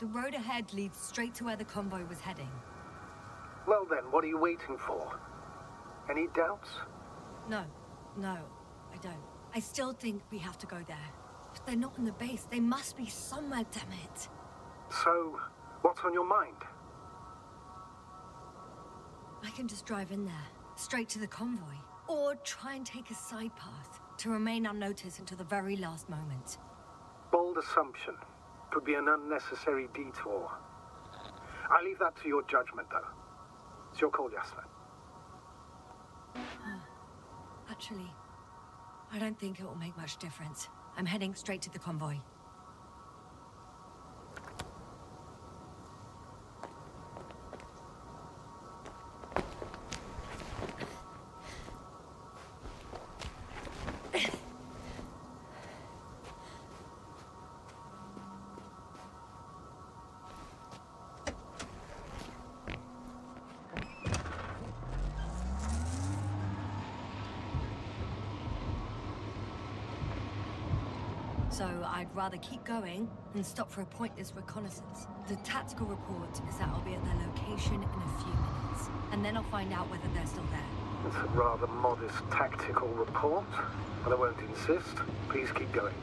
The road ahead leads straight to where the convoy was heading. Well then, what are you waiting for? Any doubts? No, I don't. I still think we have to go there. But they're not in the base. They must be somewhere, damn it. So, what's on your mind? I can just drive in there, straight to the convoy. Or try and take a side path to remain unnoticed until the very last moment. Bold assumption. Could be an unnecessary detour. I leave that to your judgment, though. It's your call, Yasna. Actually, I don't think it will make much difference. I'm heading straight to the convoy. So I'd rather keep going than stop for a pointless reconnaissance. The tactical report is that I'll be at their location in a few minutes, and then I'll find out whether they're still there. It's a rather modest tactical report, but I won't insist. Please keep going.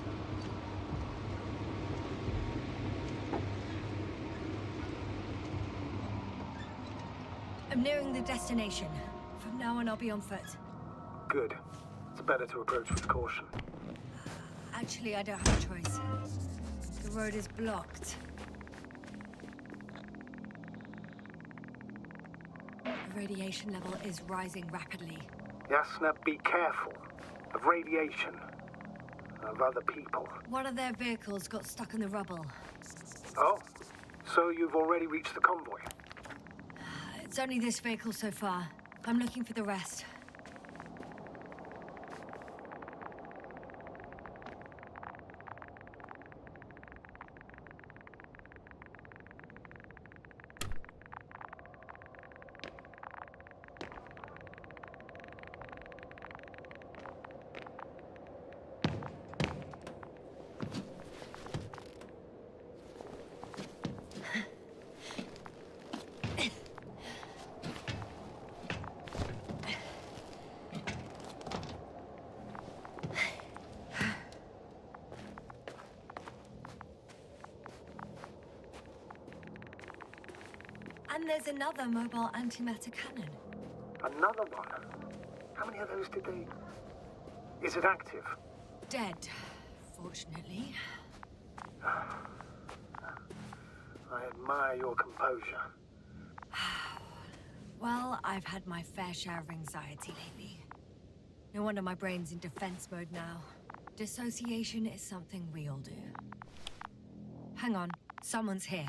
I'm nearing the destination. From now on, I'll be on foot. Good. It's better to approach with caution. Actually, I don't have a choice. The road is blocked. The radiation level is rising rapidly. Yasna, be careful. Of radiation. Of other people. One of their vehicles got stuck in the rubble. Oh, so you've already reached the convoy? It's only this vehicle so far. I'm looking for the rest. And there's another mobile antimatter cannon. Another one? How many of those did they... Is it active? Dead, fortunately. I admire your composure. Well, I've had my fair share of anxiety lately. No wonder my brain's in defense mode now. Dissociation is something we all do. Hang on, someone's here.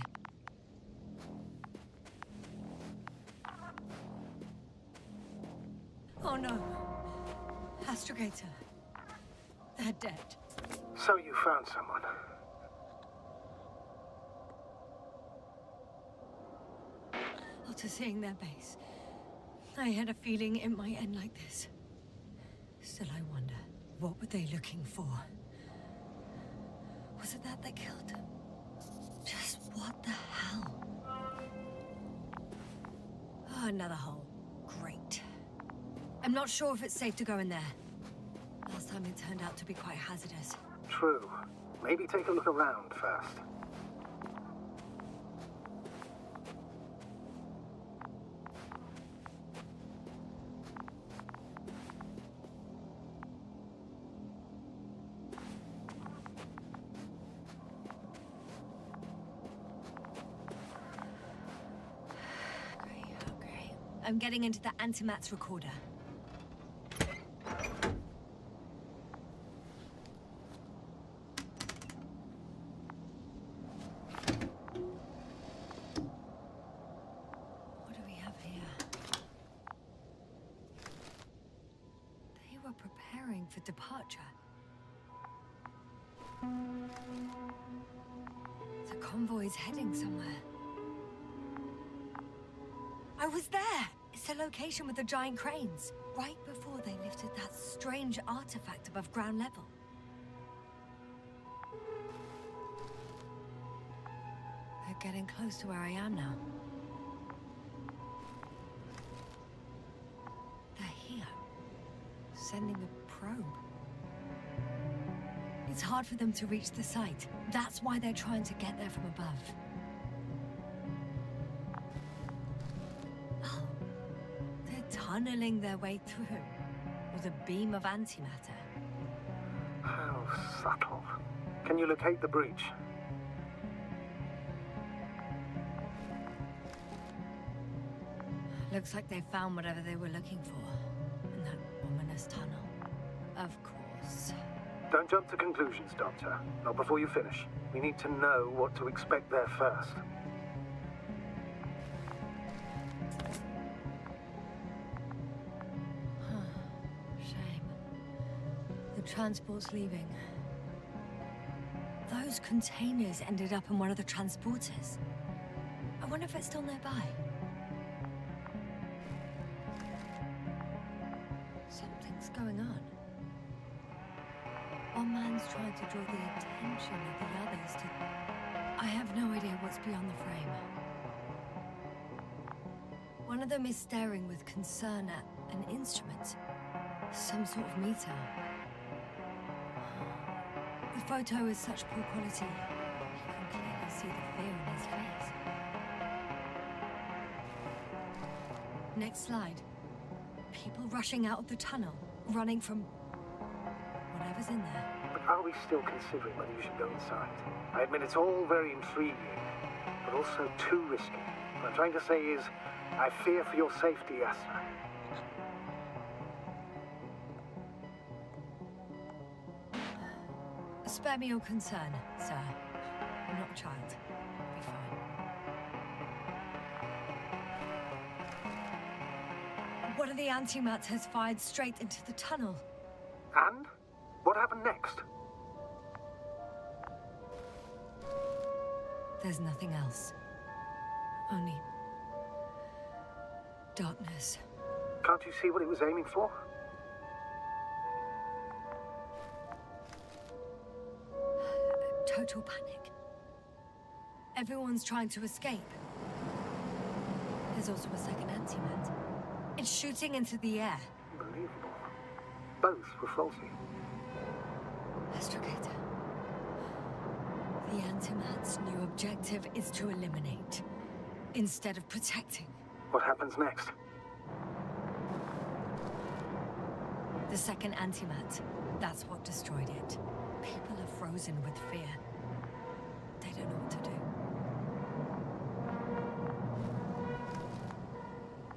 Oh no. Astrogator. They're dead. So you found someone. After seeing their base, I had a feeling it might end like this. Still, I wonder, what were they looking for? Was it that they killed them? Just what the hell? Oh, another hole. Great. I'm not sure if it's safe to go in there. Last time it turned out to be quite hazardous. True. Maybe take a look around first. Okay. I'm getting into the antimat's recorder. For departure. The convoy's heading somewhere. I was there! It's the location with the giant cranes, right before they lifted that strange artifact above ground level. The getting close to where I am now. They're here, sending a probe. It's hard for them to reach the site. That's why they're trying to get there from above. Oh, they're tunneling their way through with a beam of antimatter. How subtle. Can you locate the breach? Looks like they found whatever they were looking for in that ominous tunnel. Of course. Don't jump to conclusions, Doctor. Not before you finish. We need to know what to expect there first. Shame. The transport's leaving. Those containers ended up in one of the transporters. I wonder if it's still nearby. Something's going on. One man's trying to draw the attention of the others to... I have no idea what's beyond the frame. One of them is staring with concern at an instrument. Some sort of meter. The photo is such poor quality. You can clearly see the fear in his face. Next slide. People rushing out of the tunnel, running from whatever's in there. But are we still considering whether you should go inside? I admit it's all very intriguing, but also too risky. What I'm trying to say is, I fear for your safety, Yasna. Spare me your concern, sir. I'm not a child. I'll be fine. One of the antimats has fired straight into the tunnel. And? What happened next? There's nothing else. Only... darkness. Can't you see what it was aiming for? Total panic. Everyone's trying to escape. There's also a second antimat. It's shooting into the air. Unbelievable. Both were faulty. Astrogator. The antimat's new objective is to eliminate, instead of protecting. What happens next? The second antimat, that's what destroyed it. People are frozen with fear. They don't know what to do.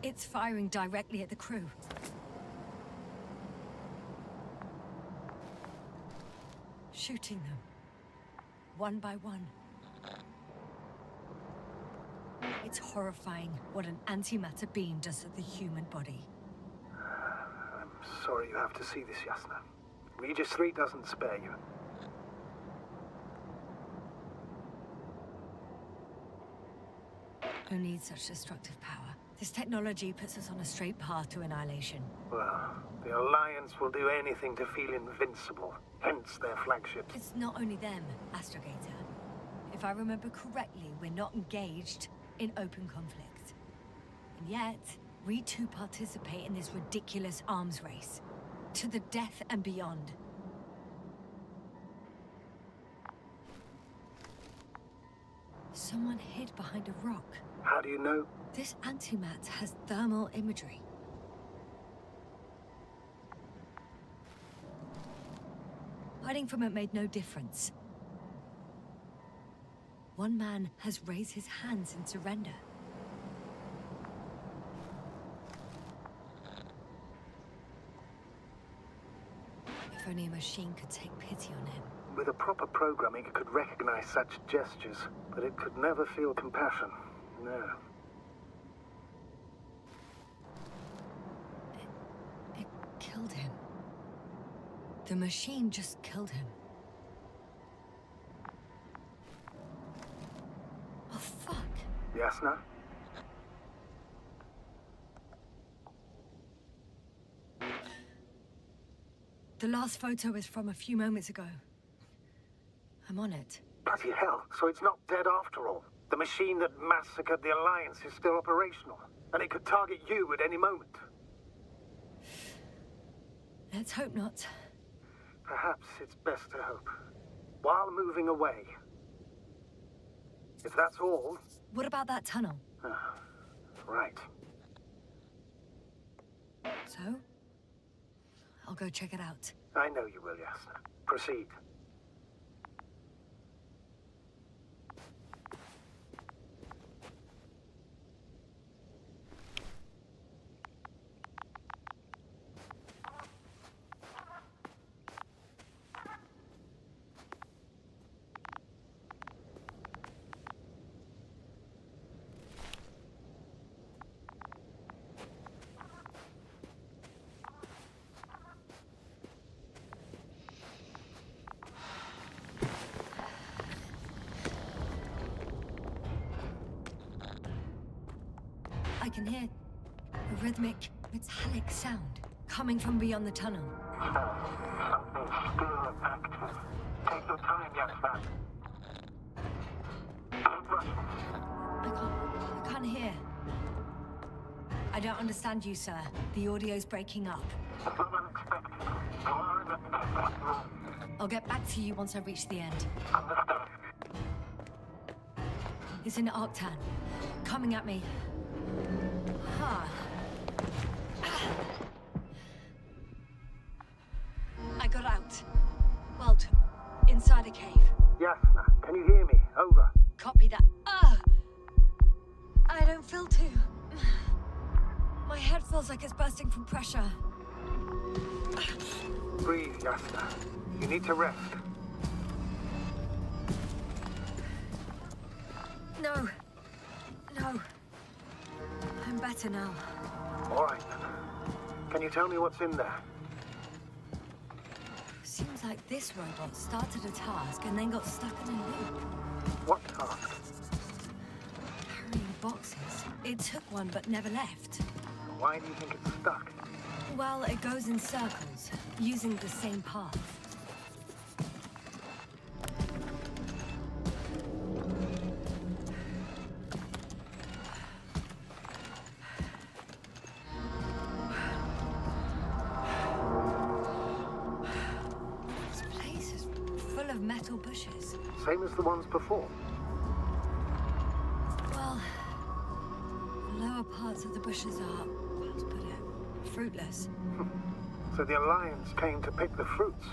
It's firing directly at the crew. Shooting them, one by one. It's horrifying what an antimatter beam does to the human body. I'm sorry you have to see this, Yasna. Regis 3 doesn't spare you. Who needs such destructive power? This technology puts us on a straight path to annihilation. Well, the Alliance will do anything to feel invincible, hence their flagships. It's not only them, Astrogator. If I remember correctly, we're not engaged in open conflict. And yet, we too participate in this ridiculous arms race. To the death and beyond. Someone hid behind a rock. How do you know? This antimat has thermal imagery. Hiding from it made no difference. One man has raised his hands in surrender. If only a machine could take pity on him. With a proper programming, it could recognize such gestures, but it could never feel compassion. No. It killed him. The machine just killed him. Oh, fuck. Yasna? The last photo is from a few moments ago. I'm on it. Bloody hell, so it's not dead after all. The machine that massacred the Alliance is still operational, and it could target you at any moment. Let's hope not. Perhaps it's best to hope. While moving away. If that's all... What about that tunnel? Right. So? I'll go check it out. I know you will, Yasna. Proceed. I can hear a rhythmic, metallic sound coming from beyond the tunnel. Something still active. Take your time, Yasna. Keep rushing. I can't hear. I don't understand you, sir. The audio's breaking up. It's not unexpected. You are in a room. I'll get back to you once I reach the end. Understood. It's an Arctan. Coming at me. Huh. I got out. Well, inside a cave. Yasna, can you hear me? Over. Copy that. I don't feel too... My head feels like it's bursting from pressure. Breathe, Yasna. You need to rest. No. No. I'm better now. All right, then. Can you tell me what's in there? Seems like this robot started a task and then got stuck in a loop. What task? Carrying boxes. It took one but never left. Why do you think it's stuck? Well, it goes in circles, using the same path. This place is full of metal bushes. Same as the ones before. Well, the lower parts of the bushes are, how to put it, fruitless. So the Alliance came to pick the fruits.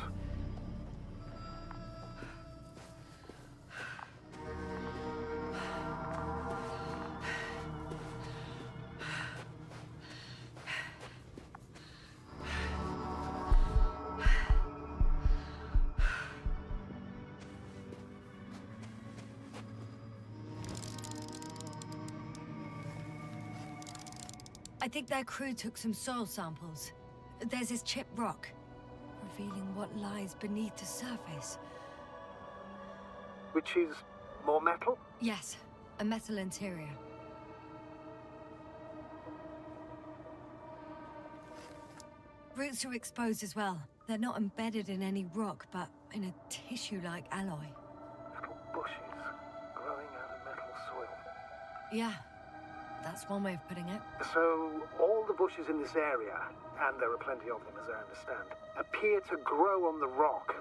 I think their crew took some soil samples. There's this chipped rock, revealing what lies beneath the surface. Which is more metal? Yes, a metal interior. Roots are exposed as well. They're not embedded in any rock, but in a tissue-like alloy. Little bushes growing out of metal soil. Yeah, that's one way of putting it. So all the bushes in this area, and there are plenty of them as I understand, appear to grow on the rock,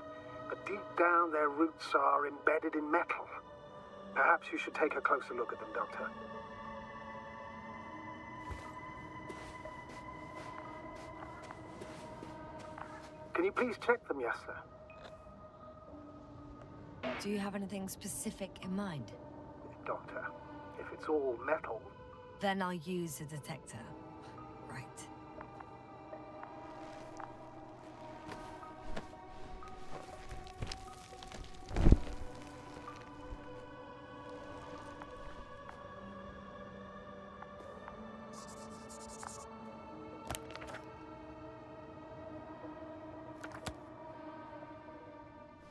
but deep down their roots are embedded in metal. Perhaps you should take a closer look at them, Doctor. Can you please check them, Yasna? Do you have anything specific in mind? Doctor, if it's all metal... Then I'll use a detector. Right.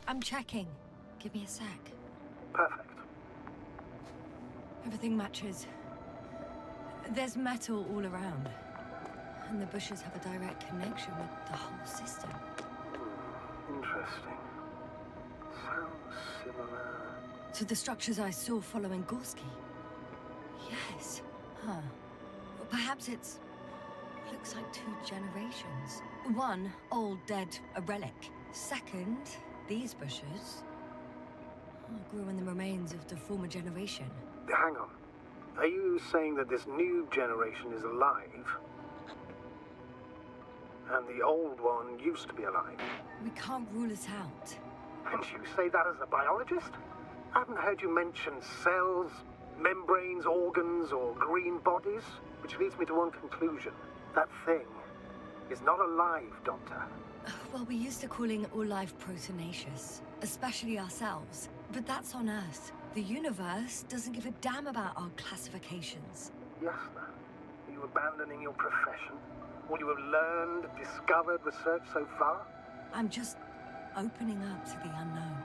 I'm checking. Give me a sec. Perfect. Everything matches. There's metal all around. And the bushes have a direct connection with the whole system. Interesting. Sounds similar To the structures I saw following Gorski? Yes. Huh. Well, perhaps it's... looks like 2 generations. One, old, dead, a relic. Second, these bushes grew in the remains of the former generation. Hang on. Are you saying that this new generation is alive? And the old one used to be alive? We can't rule it out. And you say that as a biologist? I haven't heard you mention cells, membranes, organs, or green bodies, which leads me to one conclusion. That thing is not alive, Doctor. Well, we used to calling all life proteinaceous, especially ourselves. But that's on Earth. The universe doesn't give a damn about our classifications. Yasna, are you abandoning your profession? All you have learned, discovered, researched so far? I'm just opening up to the unknown.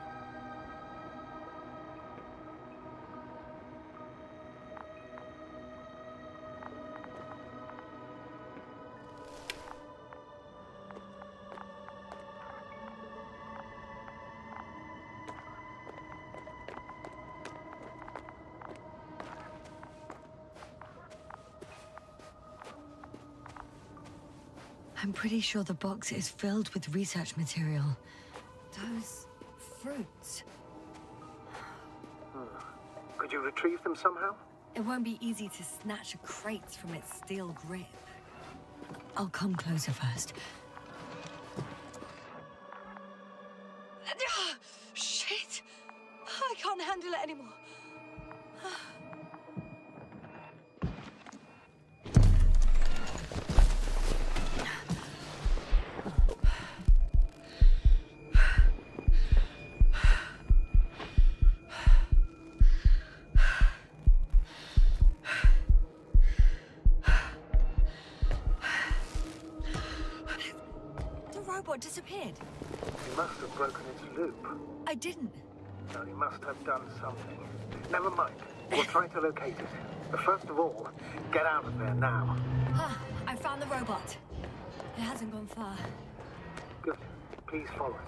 I'm pretty sure the box is filled with research material. Those fruits. Could you retrieve them somehow? It won't be easy to snatch a crate from its steel grip. I'll come closer first. Shit! I can't handle it anymore. Disappeared. You must have broken its loop. I didn't. No, you must have done something. Never mind. We'll try to locate it. But first of all, get out of there now. Ah, I found the robot. It hasn't gone far. Good. Please follow it.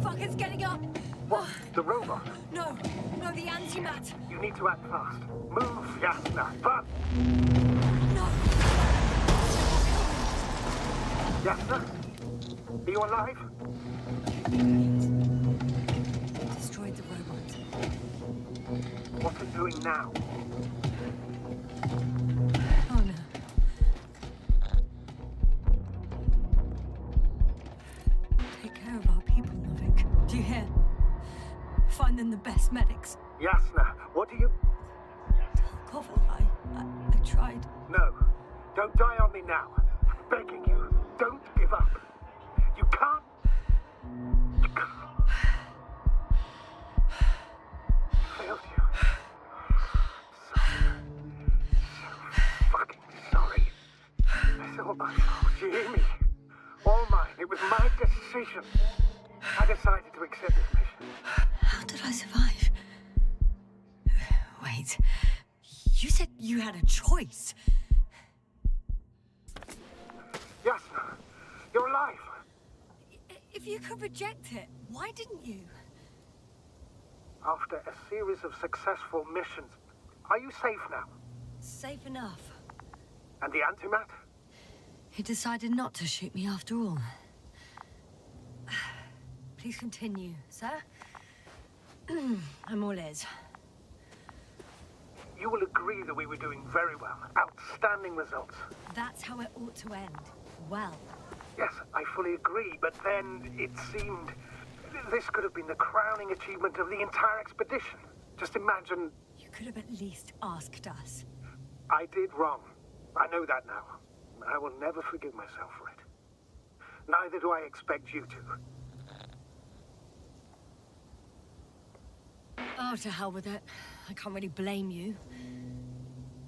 Fuck, it's getting up! What? The robot? No, the antimat! You need to act fast. Move, Yasna, but... No! Yasna? Are you alive? It destroyed the robot. What's it doing now? Oh no. Take care of our people, Novik. Do you hear? Find them the best medics. Yasna, what do you... I tried. No, don't die on me now. I'm begging you, don't give up. You can't... You can't. Failed you. So fucking sorry. It's all my fault, you hear me? All mine. It was my decision. I decided to accept this mission. How did I survive? Wait. You said you had a choice. Yasna, you're alive. If you could reject it, why didn't you? After a series of successful missions, are you safe now? Safe enough. And the antimat? He decided not to shoot me after all. Please continue, sir. I'm all ears. You will agree that we were doing very well. Outstanding results. That's how it ought to end. Well. Yes, I fully agree, but then it seemed this could have been the crowning achievement of the entire expedition. Just imagine... You could have at least asked us. I did wrong. I know that now. I will never forgive myself for it. Neither do I expect you to. Oh, to hell with it. I can't really blame you.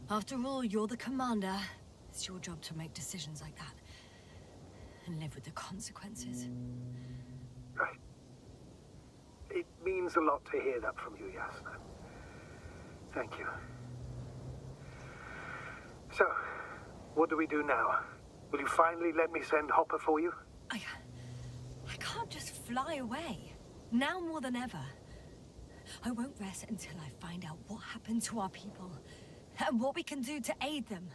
After all, you're the commander. It's your job to make decisions like that. and live with the consequences. Right. It means a lot to hear that from you, Yasna. Thank you. So, what do we do now? Will you finally let me send Hopper for you? I can't just fly away. Now more than ever. I won't rest until I find out what happened to our people and what we can do to aid them.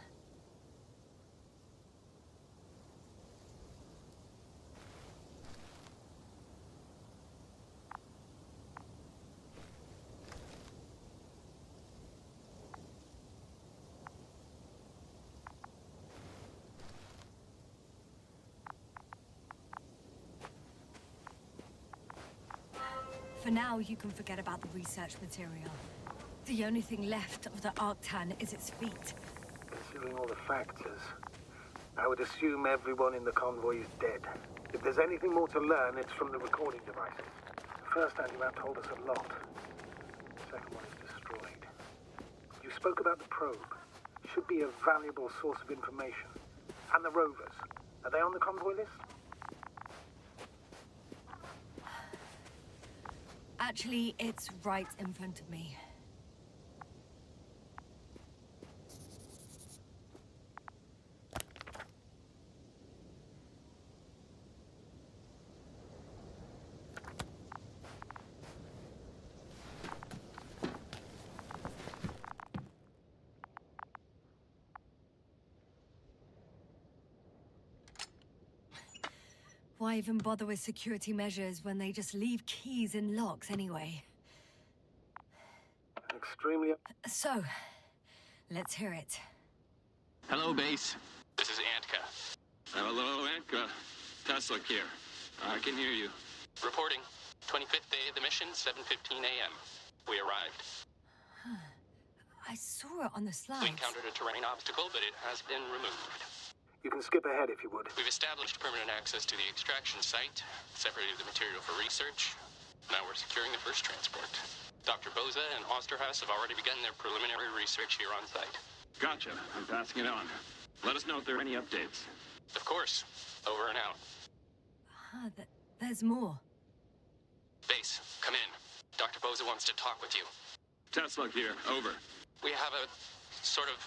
For now, you can forget about the research material. The only thing left of the Arctan is its feet. Considering all the factors, I would assume everyone in the convoy is dead. If there's anything more to learn, it's from the recording devices. The first anti-map told us a lot. The second one is destroyed. You spoke about the probe. Should be a valuable source of information. And the rovers. Are they on the convoy list? Actually, it's right in front of me. Why even bother with security measures when they just leave keys in locks anyway? Extremely... So, let's hear it. Hello, base. This is Antka. Hello, Antka. Tesla here. I can hear you. Reporting. 25th day of the mission, 7:15 a.m. We arrived. I saw it on the slides. We encountered a terrain obstacle, but it has been removed. You can skip ahead if you would. We've established permanent access to the extraction site, separated the material for research. Now we're securing the first transport. Dr. Boza and Osterhaus have already begun their preliminary research here on site. Gotcha. I'm passing it on. Let us know if there are any updates. Of course. Over and out. There's more. Base, come in. Dr. Boza wants to talk with you. Tesla here. Over. We have a sort of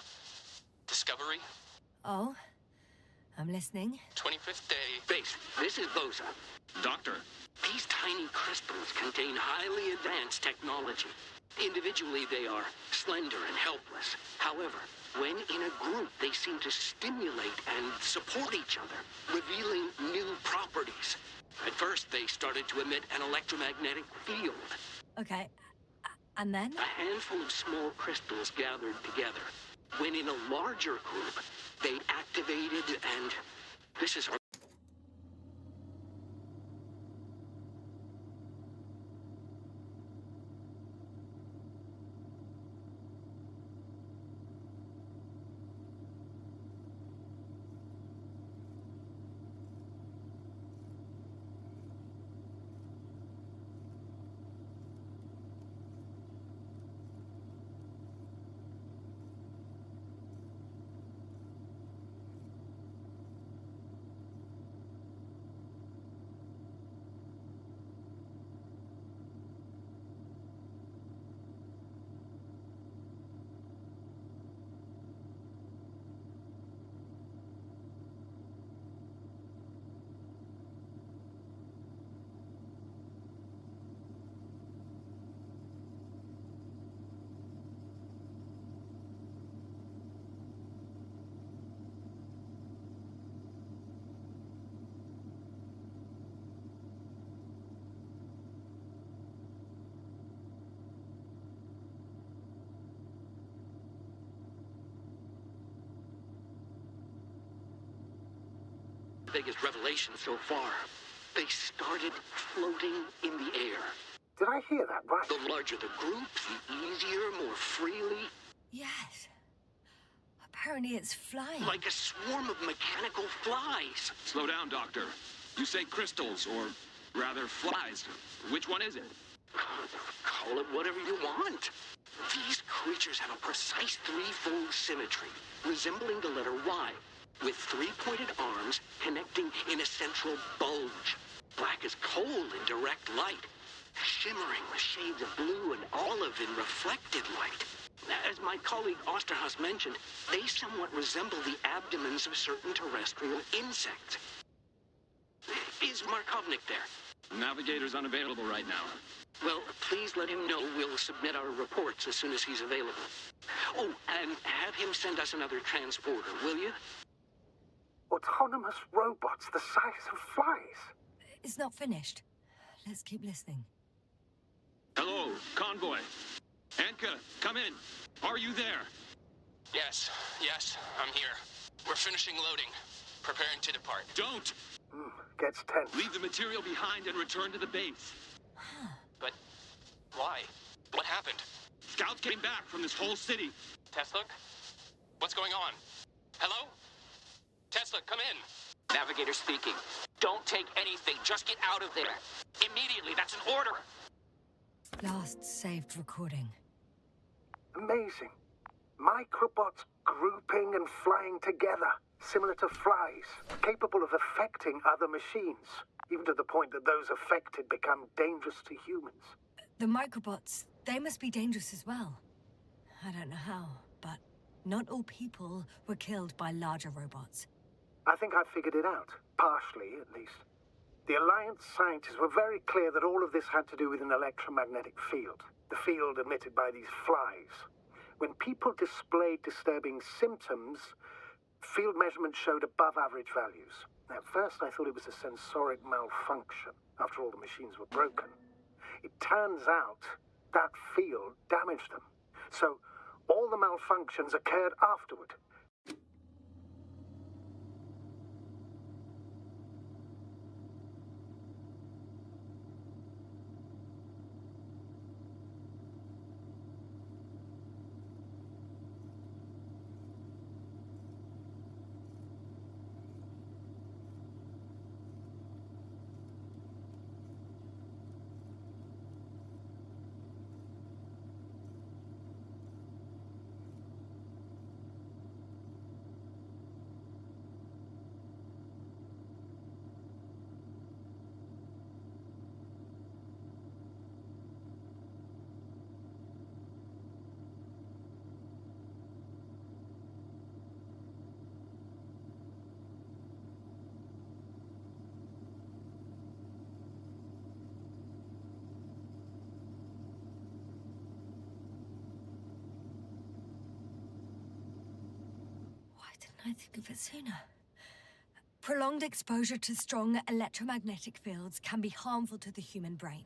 discovery. Oh? I'm listening. 25th day. Base, this is Boza. Doctor. These tiny crystals contain highly advanced technology. Individually, they are slender and helpless. However, when in a group, they seem to stimulate and support each other, revealing new properties. At first, they started to emit an electromagnetic field. Okay. And then? A handful of small crystals gathered together. When in a larger group, they activated and... This is... biggest revelation so far. They started floating in the air. Did I hear that right? The larger the group, the easier, more freely. Yes. Apparently it's flying. Like a swarm of mechanical flies. Slow down, Doctor. You say crystals, or rather flies. Which one is it? Call it whatever you want. These creatures have a precise threefold symmetry, resembling the letter Y. with three-pointed arms connecting in a central bulge. Black as coal in direct light, shimmering with shades of blue and olive in reflected light. As my colleague Osterhaus mentioned, they somewhat resemble the abdomens of certain terrestrial insects. Is Markovnik there? Navigator's unavailable right now. Well, please let him know we'll submit our reports as soon as he's available. Oh, and have him send us another transporter, will you? Autonomous robots the size of flies. It's not finished. Let's keep listening. Hello, convoy. Anka, come in. Are you there? Yes, I'm here. We're finishing loading. Preparing to depart. Don't! Gets tense. Leave the material behind and return to the base. But why? What happened? Scouts came back from this whole city. Tesla? What's going on? Hello? Tesla, come in. Navigator speaking. Don't take anything. Just get out of there. Immediately. That's an order. Last saved recording. Amazing. Microbots grouping and flying together, similar to flies, capable of affecting other machines, even to the point that those affected become dangerous to humans. The microbots, they must be dangerous as well. I don't know how, but not all people were killed by larger robots. I think I figured it out, partially at least. The Alliance scientists were very clear that all of this had to do with an electromagnetic field, the field emitted by these flies. When people displayed disturbing symptoms, field measurements showed above average values. At first I thought it was a sensoric malfunction, after all the machines were broken. It turns out that field damaged them. So all the malfunctions occurred afterward. I think of it sooner. Prolonged exposure to strong electromagnetic fields can be harmful to the human brain.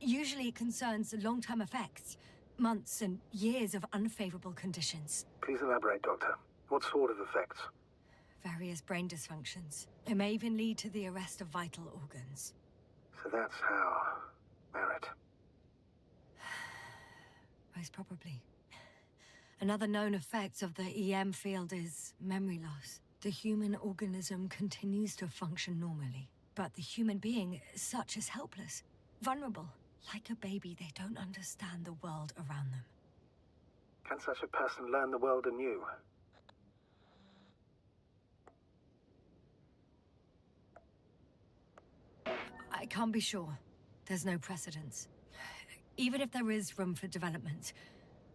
Usually it concerns long-term effects, months and years of unfavorable conditions. Please elaborate, Doctor. What sort of effects? Various brain dysfunctions. It may even lead to the arrest of vital organs. So that's how... Merit. Most probably. Another known effect of the EM field is memory loss. The human organism continues to function normally, but the human being as such is helpless, vulnerable. Like a baby, they don't understand the world around them. Can such a person learn the world anew? I can't be sure. There's no precedence. Even if there is room for development,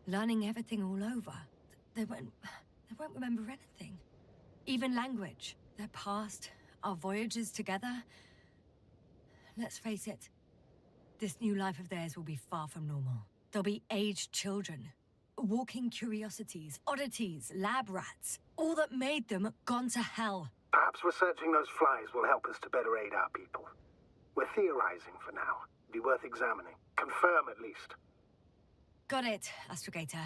learning everything all over, they won't remember anything. Even language, their past, our voyages together. Let's face it, this new life of theirs will be far from normal. They'll be aged children, walking curiosities, oddities, lab rats. All that made them gone to hell. Perhaps researching those flies will help us to better aid our people. We're theorizing for now. It'd be worth examining. Confirm at least. Got it, Astrogator.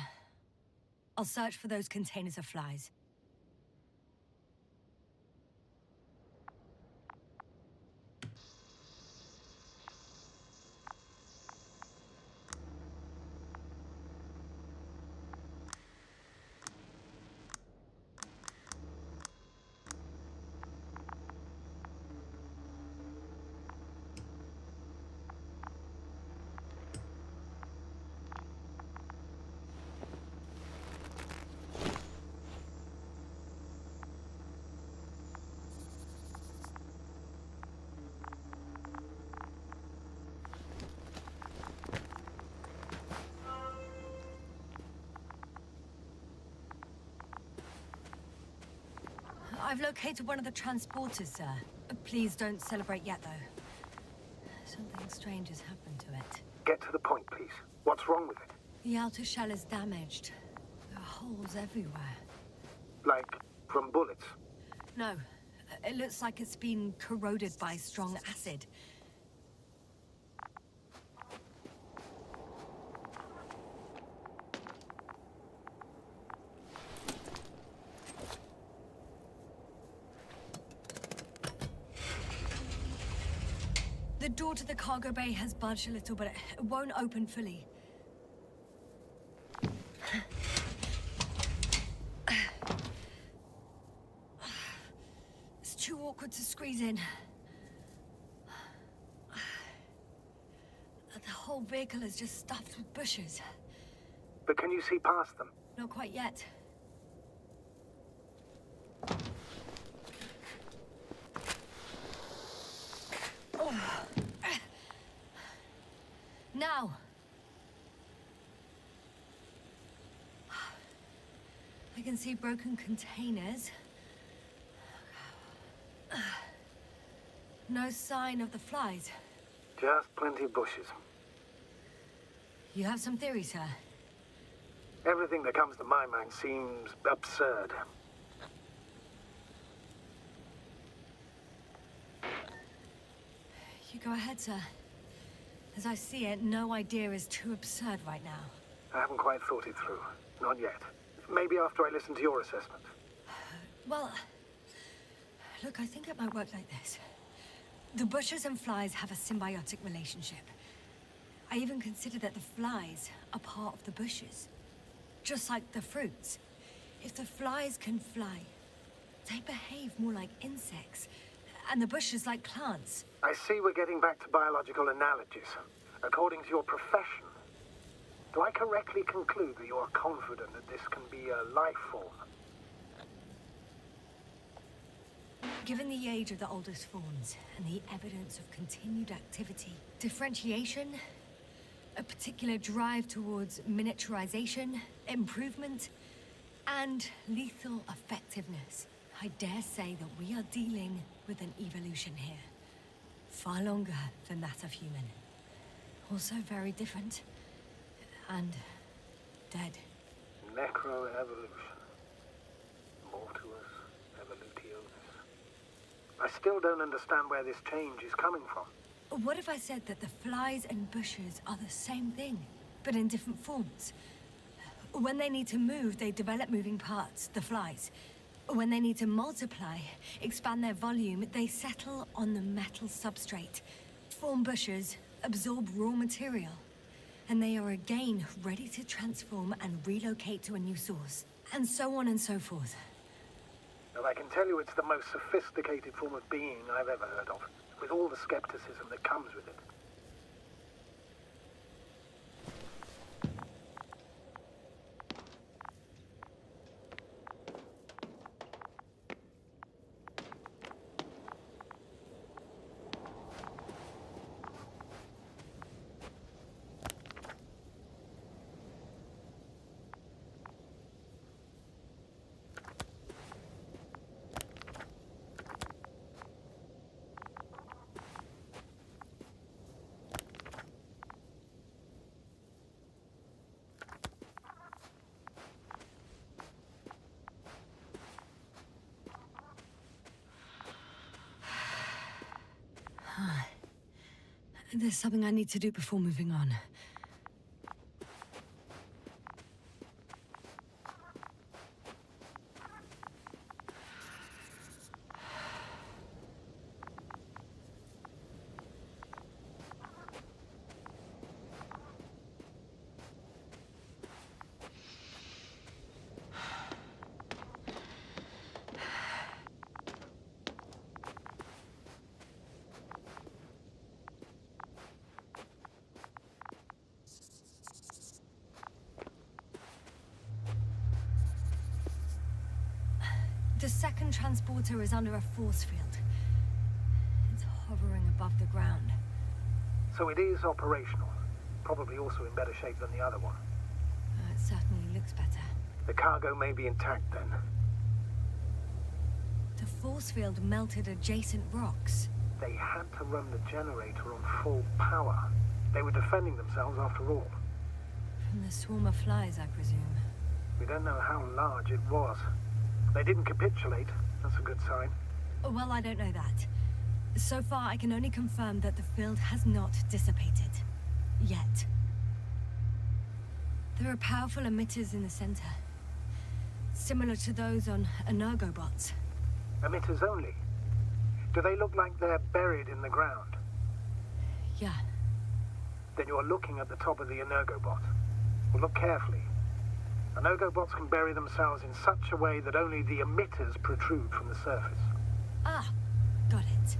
I'll search for those containers of flies. I've located one of the transporters, sir. Please don't celebrate yet, though. Something strange has happened to it. Get to the point, please. What's wrong with it? The outer shell is damaged. There are holes everywhere. Like from bullets? No. It looks like it's been corroded by strong acid. The door to the cargo bay has budged a little, but it won't open fully. It's too awkward to squeeze in. The whole vehicle is just stuffed with bushes. But can you see past them? Not quite yet. Now. I can see broken containers. No sign of the flies. Just plenty of bushes. You have some theories, sir? Everything that comes to my mind seems absurd. You go ahead, sir. As I see it, no idea is too absurd right now. I haven't quite thought it through. Not yet. Maybe after I listen to your assessment. Well, look, I think it might work like this. The bushes and flies have a symbiotic relationship. I even consider that the flies are part of the bushes. Just like the fruits. If the flies can fly, they behave more like insects. And the bushes like plants. I see we're getting back to biological analogies. According to your profession, do I correctly conclude that you are confident that this can be a life form? Given the age of the oldest forms and the evidence of continued activity, differentiation, a particular drive towards miniaturization, improvement, and lethal effectiveness, I dare say that we are dealing with an evolution here. Far longer than that of human. Also very different. And dead. Necroevolution. Mortuus evolutionis. I still don't understand where this change is coming from. What if I said that the flies and bushes are the same thing, but in different forms? When they need to move, they develop moving parts, the flies. When they need to multiply, expand their volume, they settle on the metal substrate, form bushes, absorb raw material, and they are again ready to transform and relocate to a new source, and so on and so forth. Well, I can tell you it's the most sophisticated form of being I've ever heard of, with all the skepticism that comes with it. There's something I need to do before moving on. The second transporter is under a force field. It's hovering above the ground. So it is operational. Probably also in better shape than the other one. It certainly looks better. The cargo may be intact then. The force field melted adjacent rocks. They had to run the generator on full power. They were defending themselves after all. From the swarm of flies, I presume. We don't know how large it was. They didn't capitulate. That's a good sign. Well, I don't know that. So far, I can only confirm that the field has not dissipated. Yet. There are powerful emitters in the center. Similar to those on Energobots. Emitters only? Do they look like they're buried in the ground? Yeah. Then you're looking at the top of the Energobot. Well, look carefully. Energobots can bury themselves in such a way that only the emitters protrude from the surface. Ah, got it.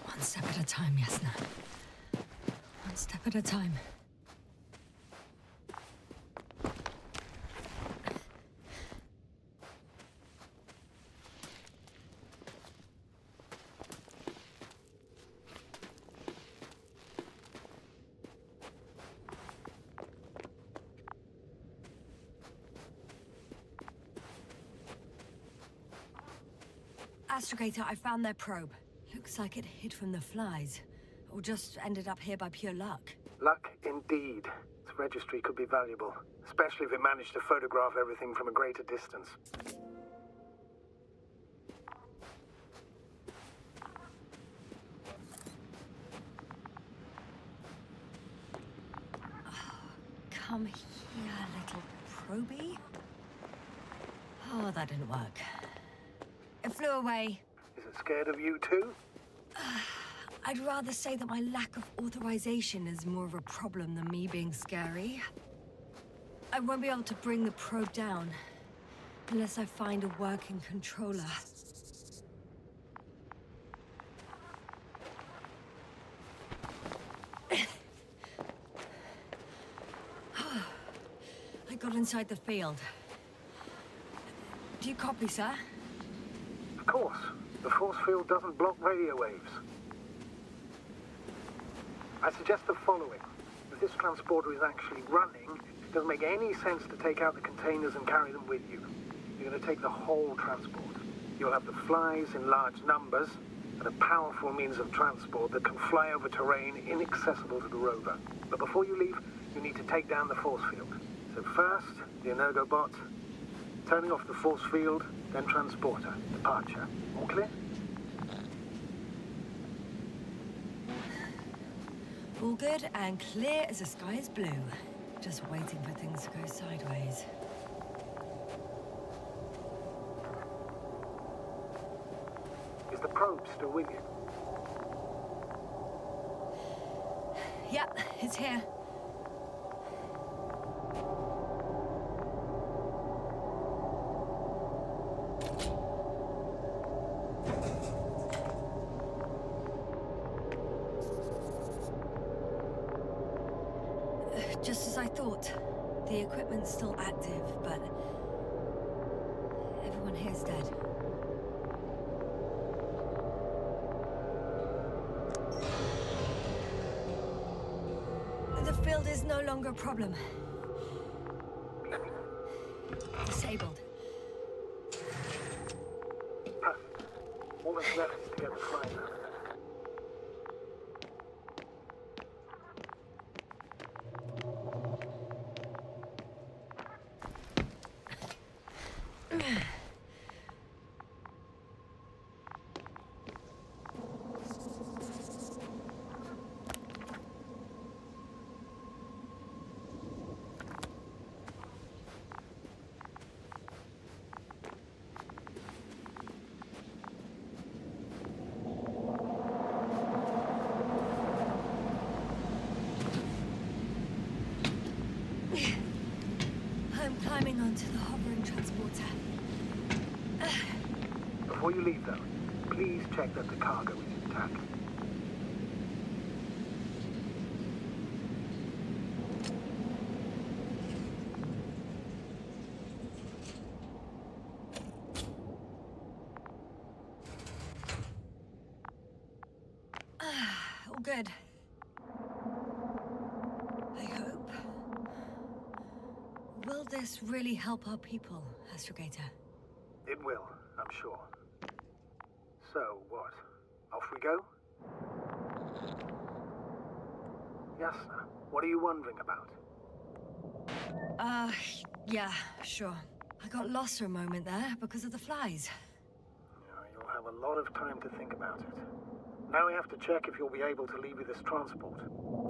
One step at a time, Yasna. One step at a time. Astrogator, I found their probe. Looks like it hid from the flies. Or just ended up here by pure luck. Luck indeed. Its registry could be valuable, especially if it managed to photograph everything from a greater distance. Come here, little probie. Oh, that didn't work. It flew away. Is it scared of you too? I'd rather say that my lack of authorization is more of a problem than me being scary. I won't be able to bring the probe down unless I find a working controller. I got inside the field. Do you copy, sir? Of course. The force field doesn't block radio waves. I suggest the following. If this transporter is actually running, it doesn't make any sense to take out the containers and carry them with you. You're going to take the whole transport. You'll have the flies in large numbers and a powerful means of transport that can fly over terrain inaccessible to the rover. But before you leave, you need to take down the force field. So first, the Energobot, turning off the force field, then transporter, departure. All clear? All good and clear as the sky is blue. Just waiting for things to go sideways. Is the probe still with you? Yep, it's here. Just as I thought. The equipment's still active, but everyone here's dead. The field is no longer a problem. Disabled. Perfect. All that's left is to get the flying out. climbing onto the hovering transporter. Before you leave, though, please check that the cargo is intact. All good. I hope. Will this really help our people, Astrogator? It will, I'm sure. So, what? Off we go? Yes, sir. What are you wondering about? Yeah, sure. I got lost for a moment there because of the flies. You'll have a lot of time to think about it. Now we have to check if you'll be able to leave with this transport.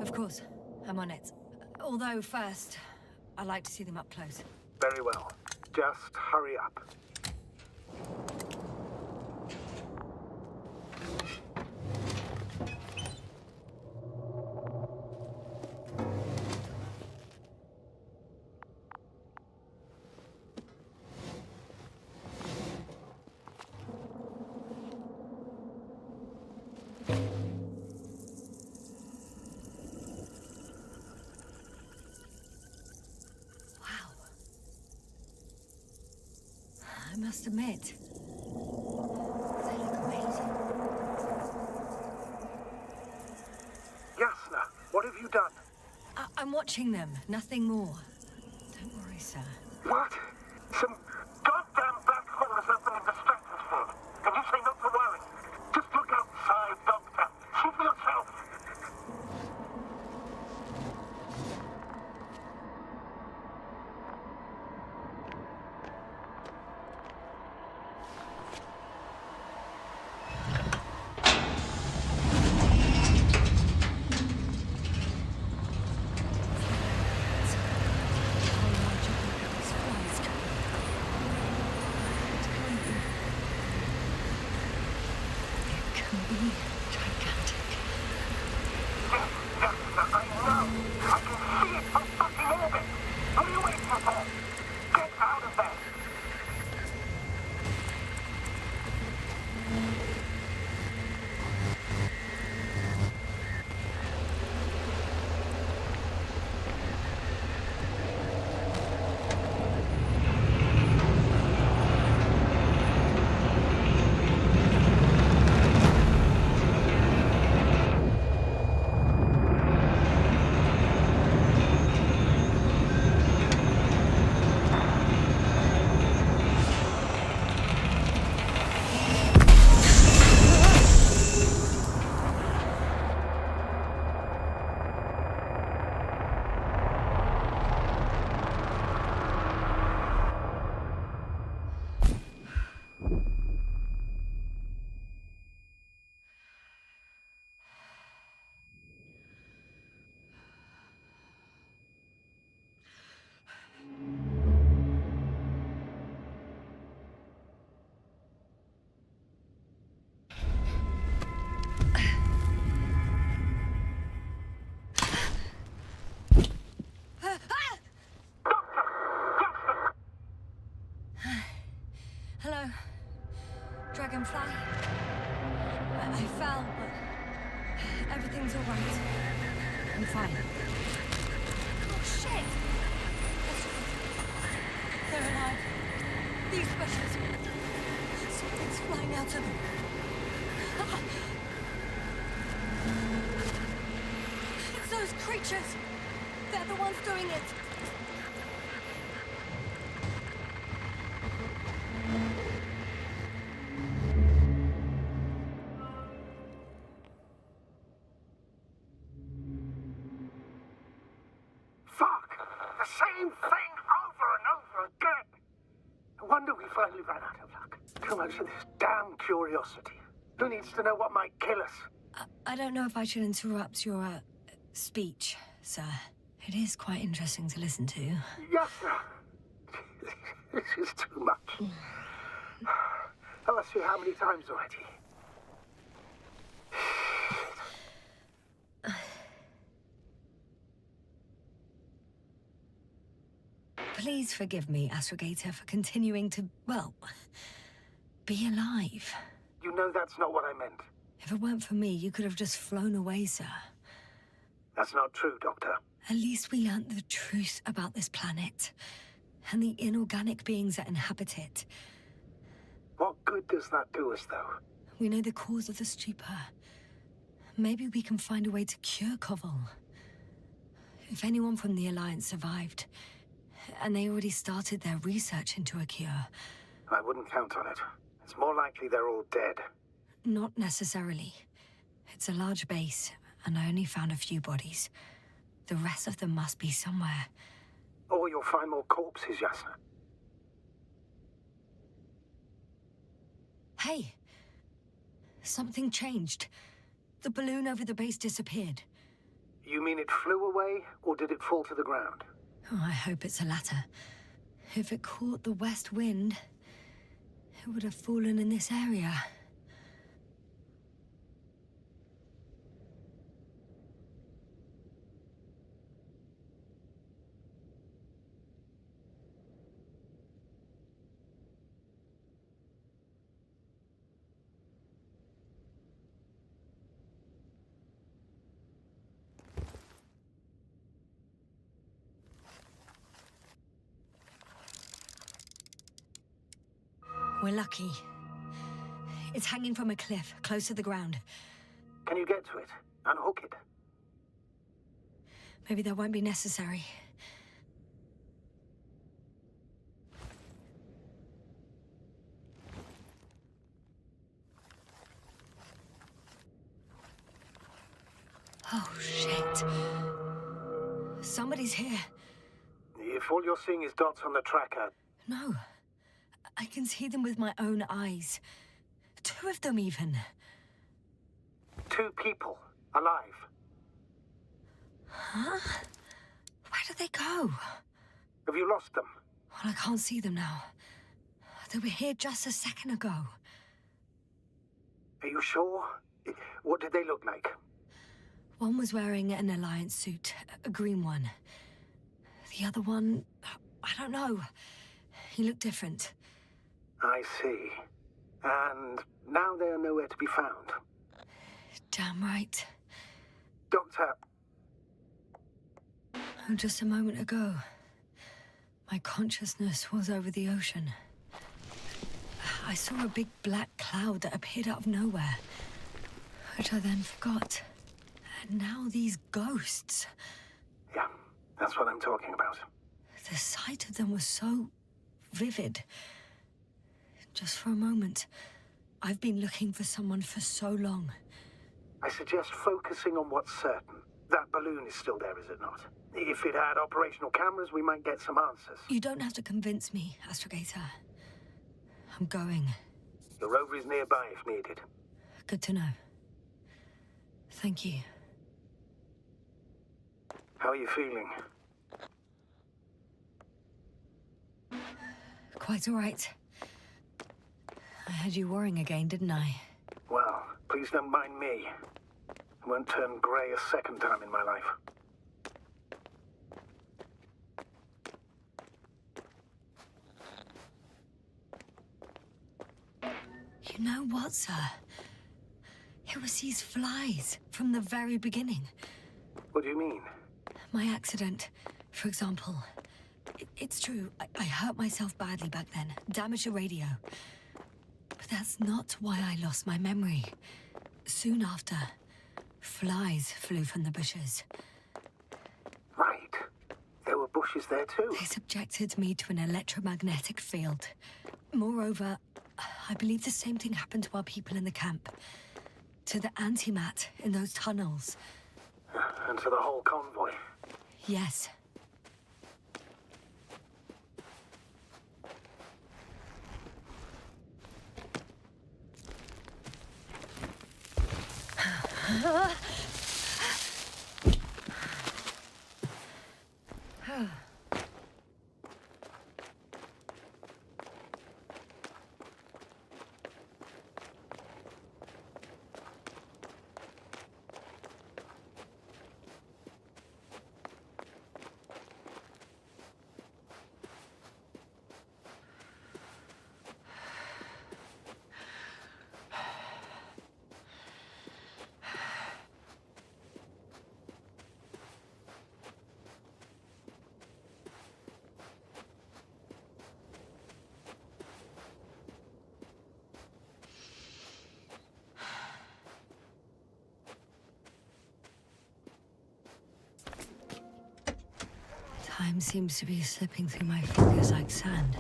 Of course. I'm on it. Although first, I'd like to see them up close. Very well. Just hurry up. I must admit, they look amazing. Yasna, what have you done? I'm watching them, nothing more. Don't worry, sir. What? Some goddamn black hole has opened in the stratosphere. And you say not to worry. Just look outside, Doctor. See for yourself. Hello, Dragonfly. I fell, but everything's all right. I'm fine. Oh, shit! That's right. They're alive. These specials. Something's flying out of them. It's those creatures. They're the ones doing it. Finally ran out of luck. Too much of this damn curiosity. Who needs to know what might kill us? I don't know if I should interrupt your speech, sir. It is quite interesting to listen to. Yes, sir. This is too much. I've asked you how many times already? Please forgive me, Astrogator, for continuing to, well, be alive. You know that's not what I meant. If it weren't for me, you could have just flown away, sir. That's not true, Doctor. At least we learnt the truth about this planet and the inorganic beings that inhabit it. What good does that do us, though? We know the cause of the stupor. Maybe we can find a way to cure Koval. If anyone from the Alliance survived, and they already started their research into a cure. I wouldn't count on it. It's more likely they're all dead. Not necessarily. It's a large base, and I only found a few bodies. The rest of them must be somewhere. Or you'll find more corpses, Yasna. Hey! Something changed. The balloon over the base disappeared. You mean it flew away, or did it fall to the ground? Oh, I hope it's the latter. If it caught the west wind, it would have fallen in this area. We're lucky. It's hanging from a cliff, close to the ground. Can you get to it? Unhook it? Maybe that won't be necessary. Oh, shit. Somebody's here. If all you're seeing is dots on the tracker... No. I can see them with my own eyes. 2 of them, even. 2 people. Alive. Huh? Where did they go? Have you lost them? Well, I can't see them now. They were here just a second ago. Are you sure? What did they look like? One was wearing an Alliance suit, a green one. The other one, I don't know. He looked different. I see. And now they are nowhere to be found. Damn right. Doctor... Oh, just a moment ago, my consciousness was over the ocean. I saw a big black cloud that appeared out of nowhere, which I then forgot. And now these ghosts. Yeah, that's what I'm talking about. The sight of them was so vivid. Just for a moment. I've been looking for someone for so long. I suggest focusing on what's certain. That balloon is still there, is it not? If it had operational cameras, we might get some answers. You don't have to convince me, Astrogator. I'm going. The rover is nearby if needed. Good to know. Thank you. How are you feeling? Quite all right. I had you worrying again, didn't I? Well, please don't mind me. I won't turn grey a second time in my life. You know what, sir? It was these flies from the very beginning. What do you mean? My accident, for example. It's true, I hurt myself badly back then, damaged the radio. But that's not why I lost my memory. Soon after, flies flew from the bushes. Right. There were bushes there too. They subjected me to an electromagnetic field. Moreover, I believe the same thing happened to our people in the camp. To the antimat in those tunnels. And to the whole convoy. Yes. Time seems to be slipping through my fingers like sand.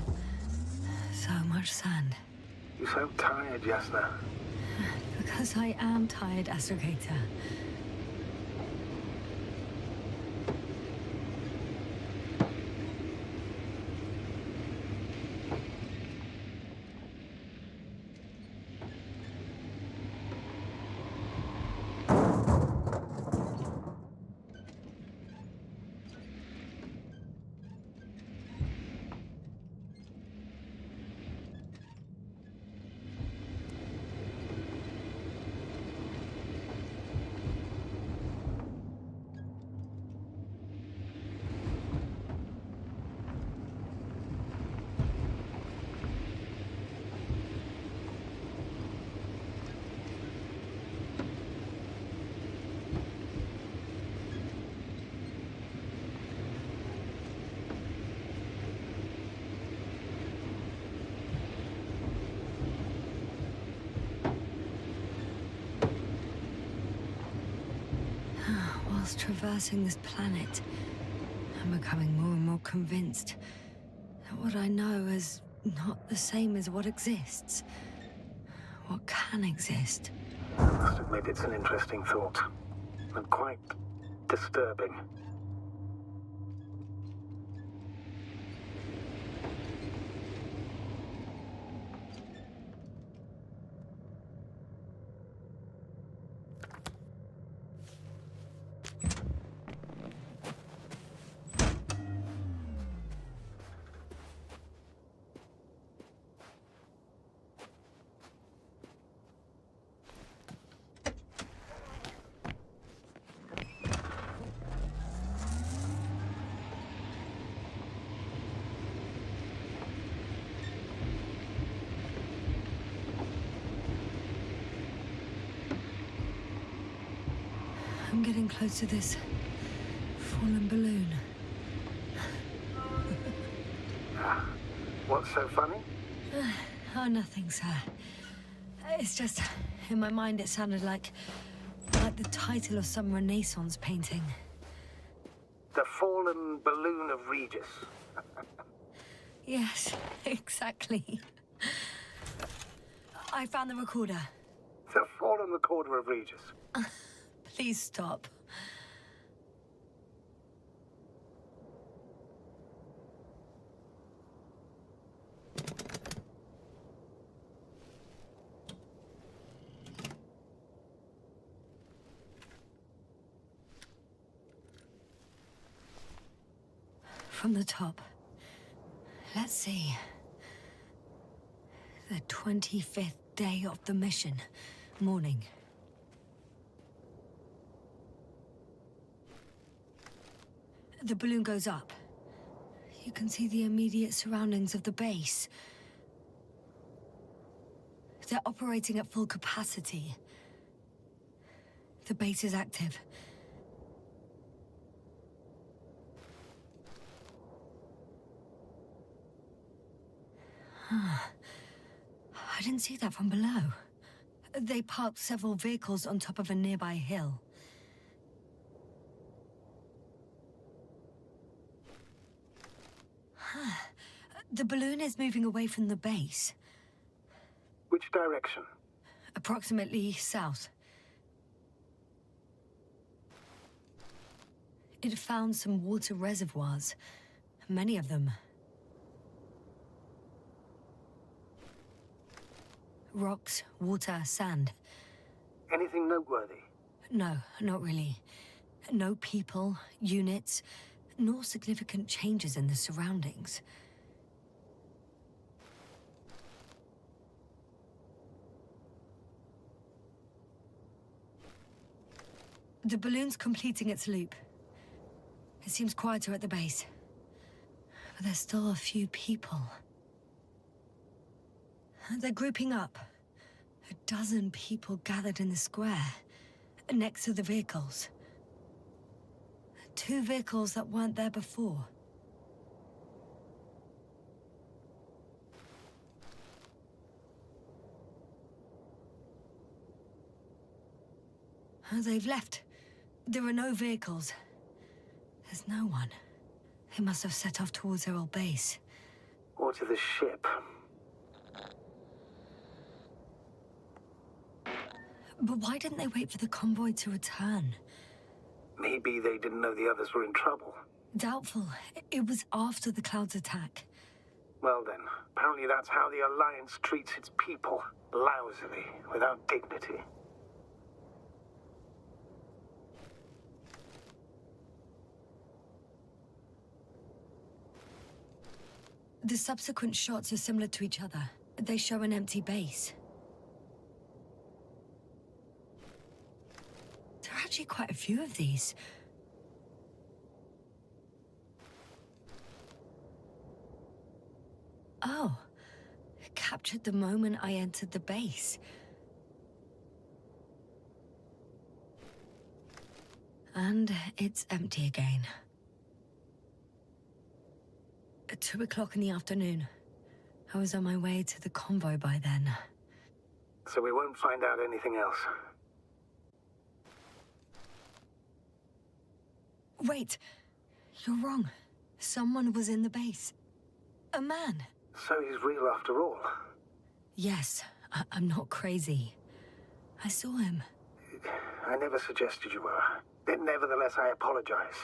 So much sand. You sound tired, Jasna. Because I am tired, Astrogator. Whilst traversing this planet, I'm becoming more and more convinced that what I know is not the same as what exists. What can exist. I must admit it's an interesting thought. And quite disturbing. I'm getting close to this fallen balloon. What's so funny? Oh, nothing, sir. It's just, in my mind it sounded like the title of some Renaissance painting. The Fallen Balloon of Regis. Yes, exactly. I found the recorder. The Fallen Recorder of Regis. Please stop. From the top. Let's see. The 25th day of the mission. Morning. The balloon goes up. You can see the immediate surroundings of the base. They're operating at full capacity. The base is active. I didn't see that from below. They parked several vehicles on top of a nearby hill. The balloon is moving away from the base. Which direction? Approximately south. It found some water reservoirs. Many of them. Rocks, water, sand. Anything noteworthy? No, not really. No people, units, nor significant changes in the surroundings. The balloon's completing its loop. It seems quieter at the base. But there's still a few people. They're grouping up. A dozen people gathered in the square, next to the vehicles. 2 vehicles that weren't there before. They've left. There are no vehicles. There's no one. They must have set off towards their old base. Or to the ship. But why didn't they wait for the convoy to return? Maybe they didn't know the others were in trouble. Doubtful. It was after the Cloud's attack. Well then, apparently that's how the Alliance treats its people. Lousily, without dignity. The subsequent shots are similar to each other. They show an empty base. There are actually quite a few of these. Oh, captured the moment I entered the base. And it's empty again. At 2 o'clock in the afternoon. I was on my way to the convoy by then. So we won't find out anything else. Wait, you're wrong. Someone was in the base. A man. So he's real after all. Yes, I'm not crazy. I saw him. I never suggested you were. But nevertheless, I apologize.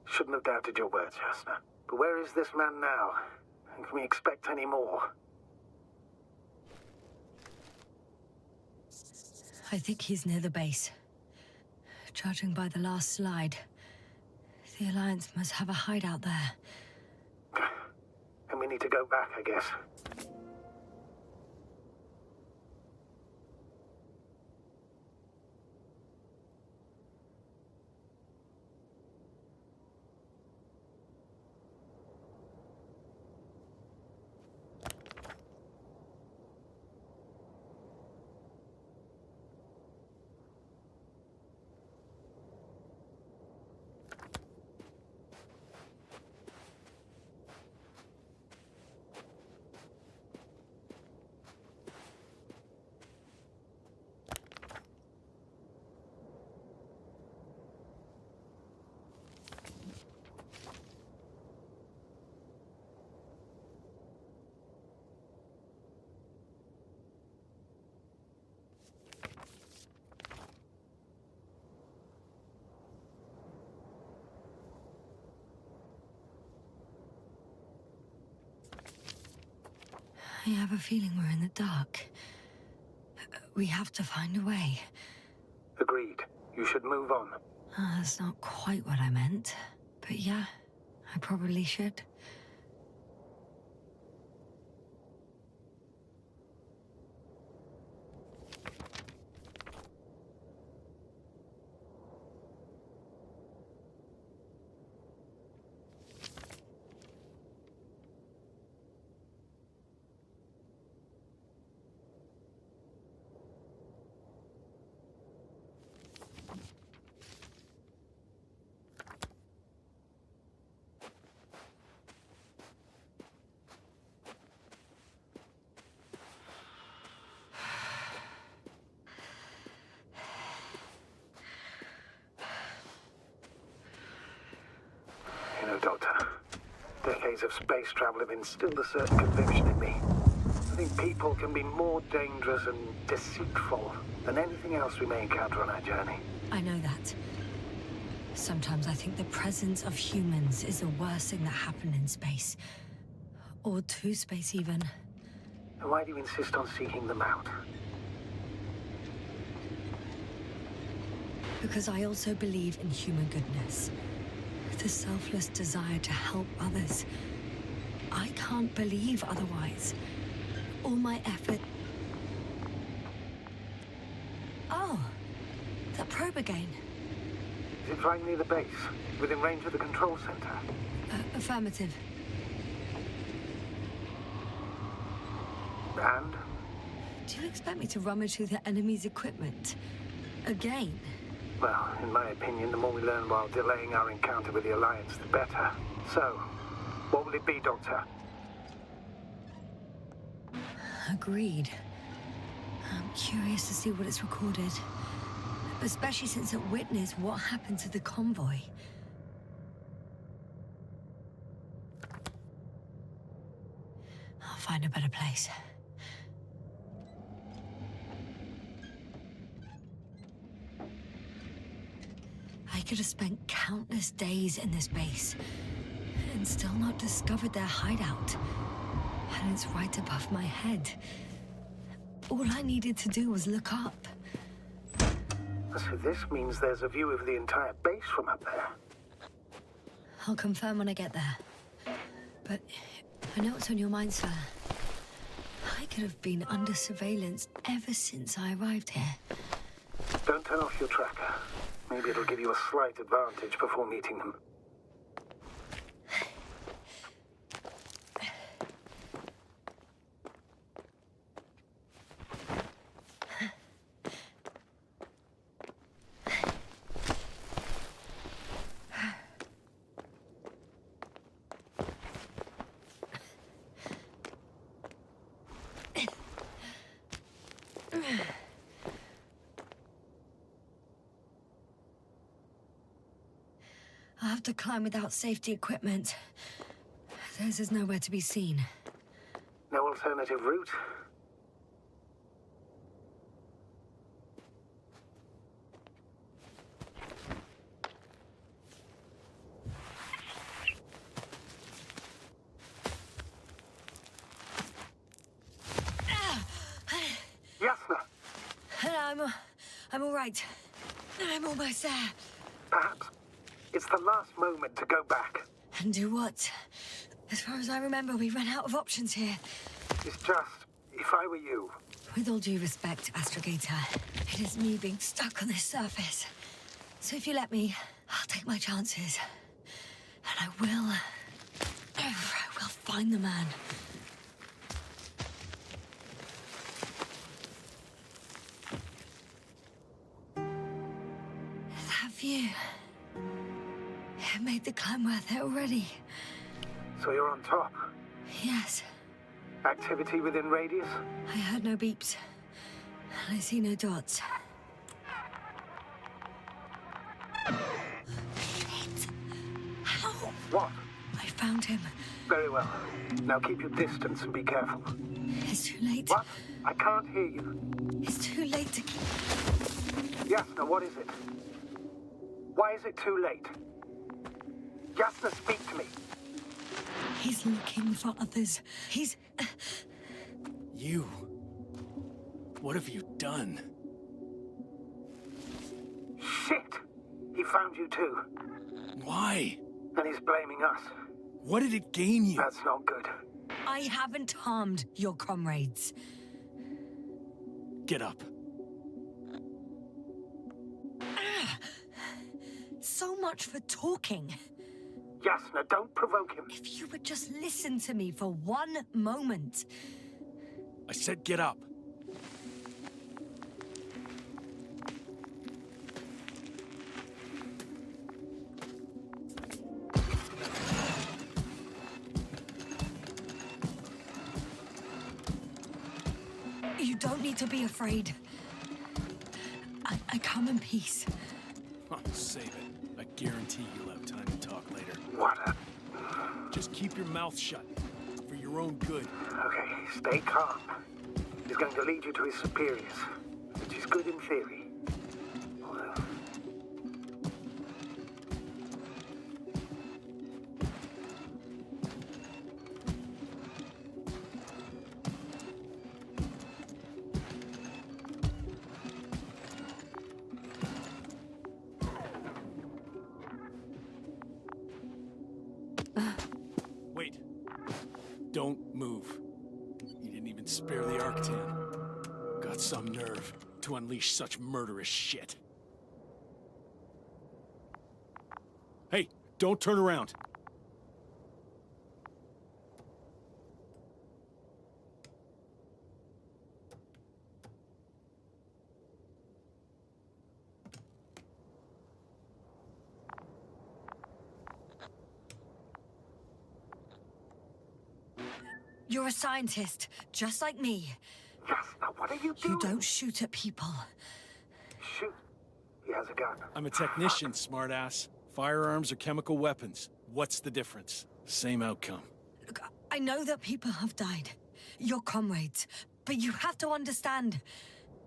Shouldn't have doubted your words, Jasna. But where is this man now? And can we expect any more? I think he's near the base. Judging by the last slide, the Alliance must have a hideout there. And we need to go back, I guess. I have a feeling we're in the dark. We have to find a way. Agreed. You should move on. That's not quite what I meant. But yeah, I probably should. Doctor. Decades of space travel have instilled a certain conviction in me. I think people can be more dangerous and deceitful than anything else we may encounter on our journey. I know that. Sometimes I think the presence of humans is the worst thing that happened in space. Or to space, even. And why do you insist on seeking them out? Because I also believe in human goodness. The selfless desire to help others. I can't believe otherwise. All my effort... Oh, that probe again. Is it flying near the base? Within range of the control center? Affirmative. And? Do you expect me to rummage through the enemy's equipment? Again? Well, in my opinion, the more we learn while delaying our encounter with the Alliance, the better. So, what will it be, Doctor? Agreed. I'm curious to see what it's recorded. Especially since it witnessed what happened to the convoy. find a better place. I could have spent countless days in this base and still not discovered their hideout. And it's right above my head. All I needed to do was look up. So this means there's a view of the entire base from up there. I'll confirm when I get there. But I know what's on your mind, sir. I could have been under surveillance ever since I arrived here. Don't turn off your tracker. Maybe it'll give you a slight advantage before meeting them. I'll have to climb without safety equipment. Theirs is nowhere to be seen. No alternative route? Yasna! I'm all right. I'm almost there. Perhaps it's the last moment to go back. And do what? As far as I remember, we ran out of options here. It's just, if I were you... With all due respect, Astrogator, it is me being stuck on this surface. So if you let me, I'll take my chances. And I will find the man. That view... It made the climb worth it already. So you're on top? Yes. Activity within radius? I heard no beeps. And I see no dots. How? What? I found him. Very well. Now keep your distance and be careful. It's too late. What? I can't hear you. It's too late to keep... Yasna, what is it? Why is it too late? Yasna, speak to me. He's looking for others. He's... You... What have you done? Shit! He found you too. Why? And he's blaming us. What did it gain you? That's not good. I haven't harmed your comrades. Get up. So much for talking. Yasna, don't provoke him. If you would just listen to me for one moment. I said get up. You don't need to be afraid. I come in peace. Oh, save it. I guarantee you'll have time to talk later. What a... Just keep your mouth shut. For your own good. Okay, stay calm. He's going to lead you to his superiors, which is good in theory. Well... Wait. Don't move. You didn't even spare the Arctan. Got some nerve to unleash such murderous shit. Hey, don't turn around. You're a scientist, just like me. Yasna, what are you doing? You don't shoot at people. Shoot. He has a gun. I'm a technician, smartass. Firearms or chemical weapons. What's the difference? Same outcome. Look, I know that people have died. You're comrades, but you have to understand.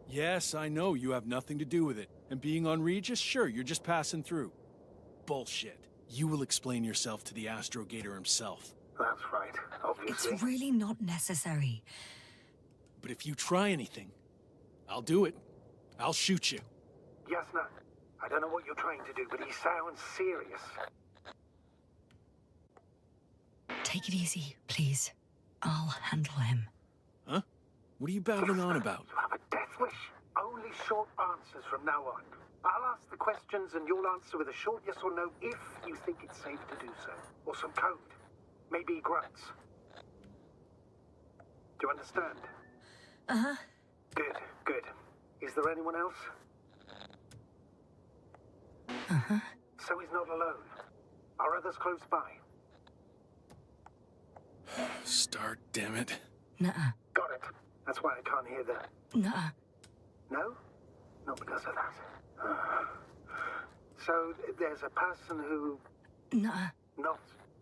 Yes, I know you have nothing to do with it. And being on Regis, sure, you're just passing through. Bullshit. You will explain yourself to the Astrogator himself. That's right, obviously. It's really not necessary. But if you try anything, I'll do it. I'll shoot you. Yasna, I don't know what you're trying to do, but he sounds serious. Take it easy, please. I'll handle him. Huh? What are you babbling on about? You have a death wish? Only short answers from now on. I'll ask the questions and you'll answer with a short yes or no if you think it's safe to do so. Or some code. Maybe grunts. Do you understand? Uh-huh. Good, good. Is there anyone else? Uh-huh. So he's not alone. Are others close by? Start, damn it. Nuh-uh. Got it. That's why I can't hear the... Nuh-uh. No? Not because of that. So there's a person who... Nuh-uh. Not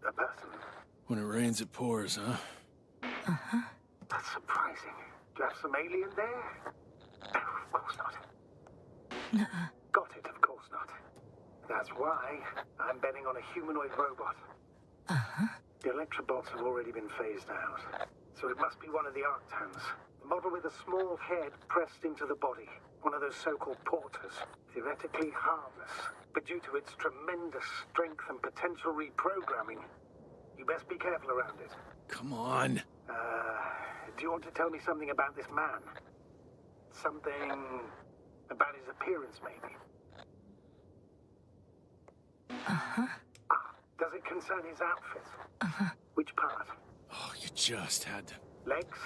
a person. When it rains, it pours, huh? Uh-huh. That's surprising. Do you have some alien there? Oh, of course not. Nuh-uh. Got it, of course not. That's why I'm betting on a humanoid robot. Uh-huh. The Electrobots have already been phased out. So it must be one of the Arctans. The model with a small head pressed into the body. One of those so-called porters. Theoretically harmless. But due to its tremendous strength and potential reprogramming, you best be careful around it. Come on. Do you want to tell me something about this man? Something about his appearance, maybe? Uh-huh. Ah, does it concern his outfit? Uh-huh. Which part? Oh, you just had to... Legs?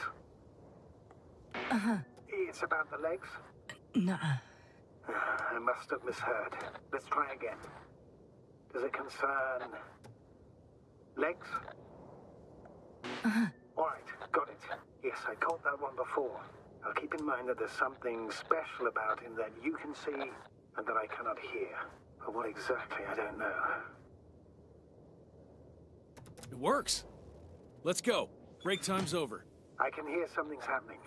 Uh-huh. It's about the legs? Nuh-uh. I must have misheard. Let's try again. Does it concern... legs? Uh-huh. All right, got it. Yes, I caught that one before. I'll keep in mind that there's something special about him that you can see and that I cannot hear. But what exactly, I don't know. It works. Let's go. Break time's over. I can hear something's happening.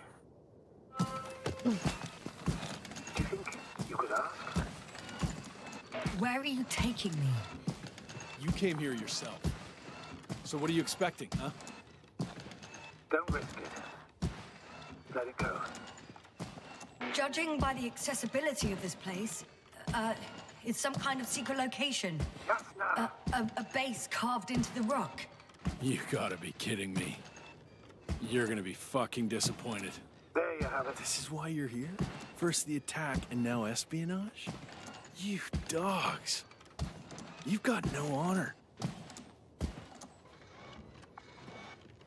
Do you think you could ask? Where are you taking me? You came here yourself. So what are you expecting, huh? Don't risk it. Let it go. Judging by the accessibility of this place, it's some kind of secret location. Yes, no. A base carved into the rock. You gotta be kidding me. You're gonna be fucking disappointed. There you have it. This is why you're here? First the attack and now espionage? You dogs. You've got no honor.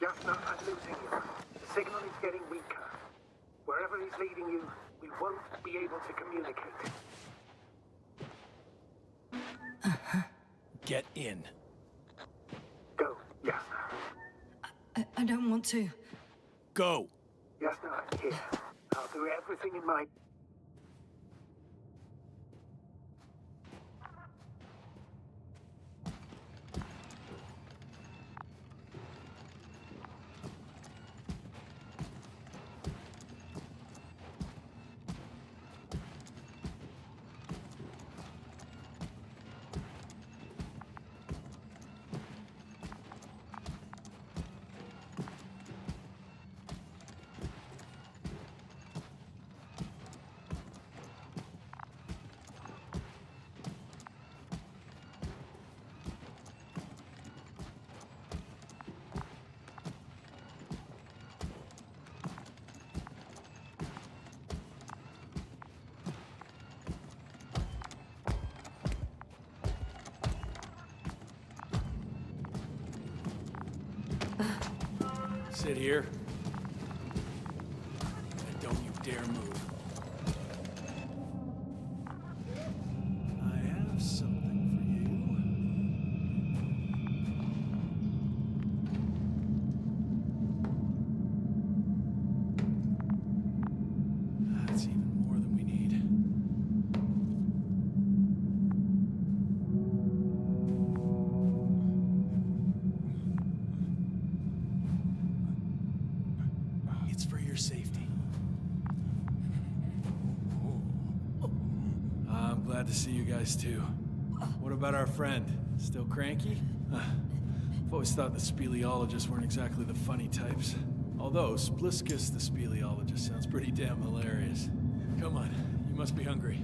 Yes, no, I'm losing you. The signal is getting weaker. Wherever he's leading you, we won't be able to communicate. Get in. Go, yes, no. I don't want to. Go. Yes, no, I'm here. I'll do everything in my... Sit here. And don't you dare move. I have something for you. That's even more than we need. Glad to see you guys too. What about our friend? Still cranky? I've always thought the speleologists weren't exactly the funny types. Although Spliskus the speleologist sounds pretty damn hilarious. Come on, you must be hungry.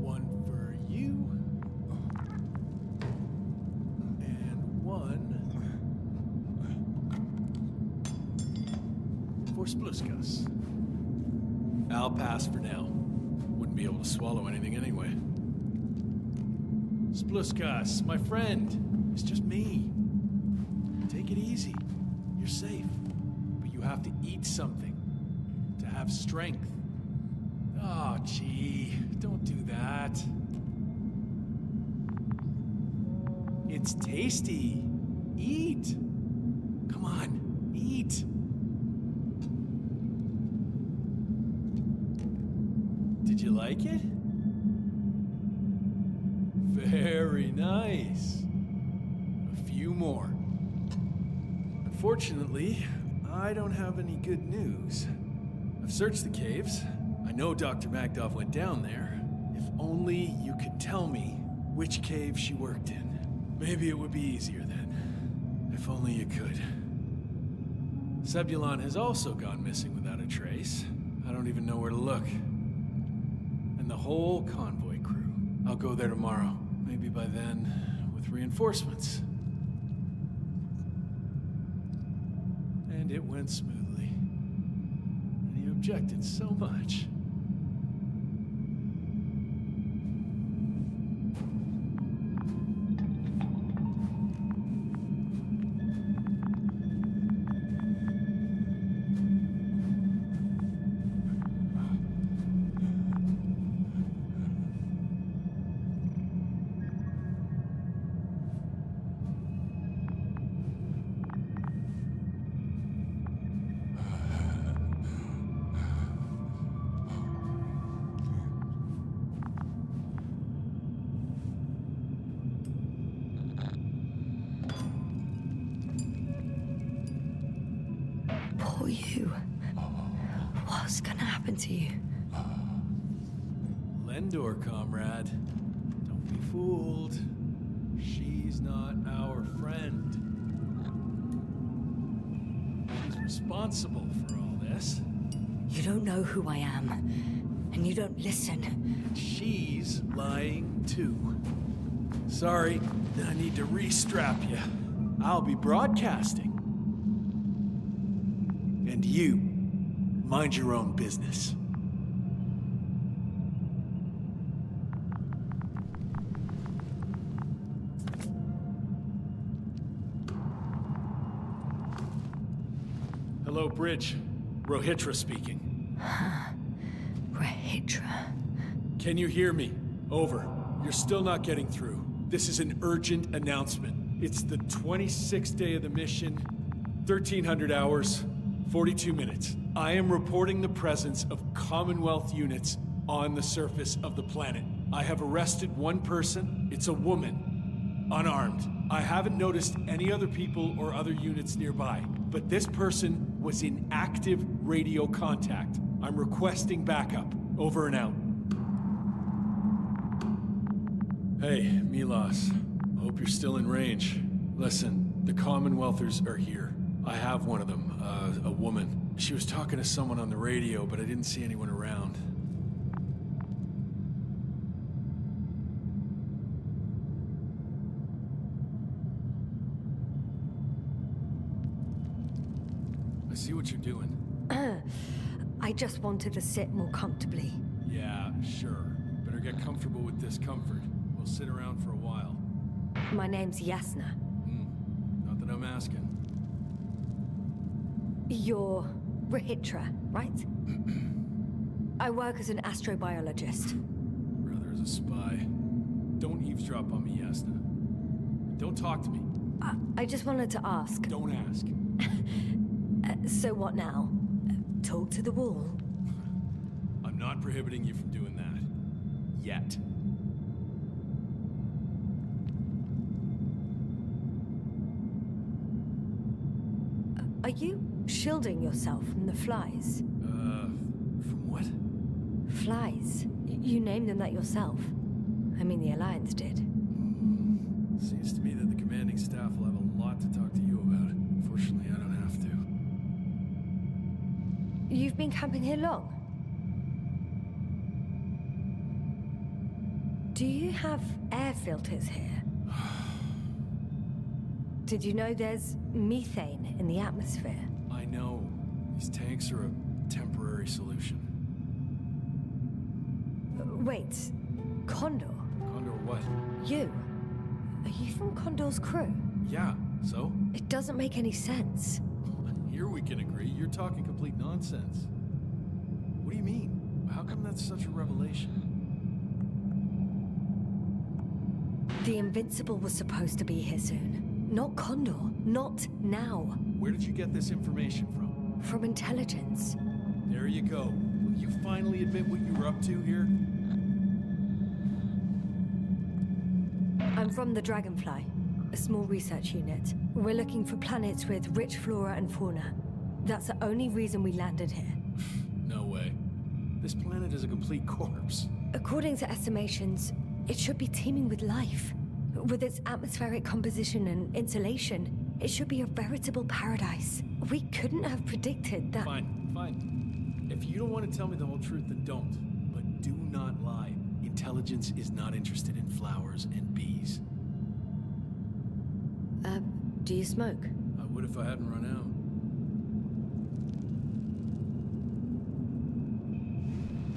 One for you. And one for Spliskus. I'll pass for now. Wouldn't be able to swallow anything anyway. Spliskus, my friend. It's just me. Take it easy. You're safe. But you have to eat something to have strength. Oh, gee. Don't do that. It's tasty. Eat. Come on, eat. Did you like it? Very nice. A few more. Unfortunately, I don't have any good news. I've searched the caves. I know Dr. Magdov went down there. If only you could tell me which cave she worked in. Maybe it would be easier then. If only you could. Zebulon has also gone missing without a trace. I don't even know where to look. And the whole convoy crew. I'll go there tomorrow. Maybe by then, with reinforcements. And it went smoothly. And he objected so much. Poor you. What's gonna happen to you? Lendor, comrade. Don't be fooled. She's not our friend. She's responsible for all this. You don't know who I am, and you don't listen. She's lying too. Sorry, I need to restrap you. I'll be broadcasting. And you, mind your own business. Hello, Bridge. Rohitra speaking. Rohitra. Can you hear me? Over. You're still not getting through. This is an urgent announcement. It's the 26th day of the mission, 1300 hours, 42 minutes. I am reporting the presence of Commonwealth units on the surface of the planet. I have arrested one person. It's a woman, unarmed. I haven't noticed any other people or other units nearby, but this person was in active radio contact. I'm requesting backup. Over and out. Hey, Milos. Hope you're still in range. Listen, the Commonwealthers are here. I have one of them, a woman. She was talking to someone on the radio, but I didn't see anyone around. I see what you're doing. I just wanted to sit more comfortably. Yeah, sure. Better get comfortable with discomfort. We'll sit around for a while. My name's Yasna. Not that I'm asking. You're Rohitra, right? I work as an astrobiologist. Brother is a spy. Don't eavesdrop on me, Yasna. Don't talk to me. I just wanted to ask. Don't ask. So what now? Talk to the wall? I'm not prohibiting you from doing that. Yet. Are you shielding yourself from the flies? From what? Flies. You named them that yourself. I mean, the Alliance did. Seems to me that the commanding staff will have a lot to talk to you about. Fortunately, I don't have to. You've been camping here long? Do you have air filters here? Did you know there's methane in the atmosphere? I know. These tanks are a temporary solution. Wait, Condor? Condor what? You? Are you from Condor's crew? Yeah, so? It doesn't make any sense. Here we can agree. You're talking complete nonsense. What do you mean? How come that's such a revelation? The Invincible was supposed to be here soon. Not Condor. Not now. Where did you get this information from? From intelligence. There you go. Will you finally admit what you were up to here? I'm from the Dragonfly, a small research unit. We're looking for planets with rich flora and fauna. That's the only reason we landed here. No way. This planet is a complete corpse. According to estimations, it should be teeming with life. With its atmospheric composition and insulation, it should be a veritable paradise. We couldn't have predicted that. Fine, fine. If you don't want to tell me the whole truth, then don't. But do not lie. Intelligence is not interested in flowers and bees. Do you smoke? I would if I hadn't run out.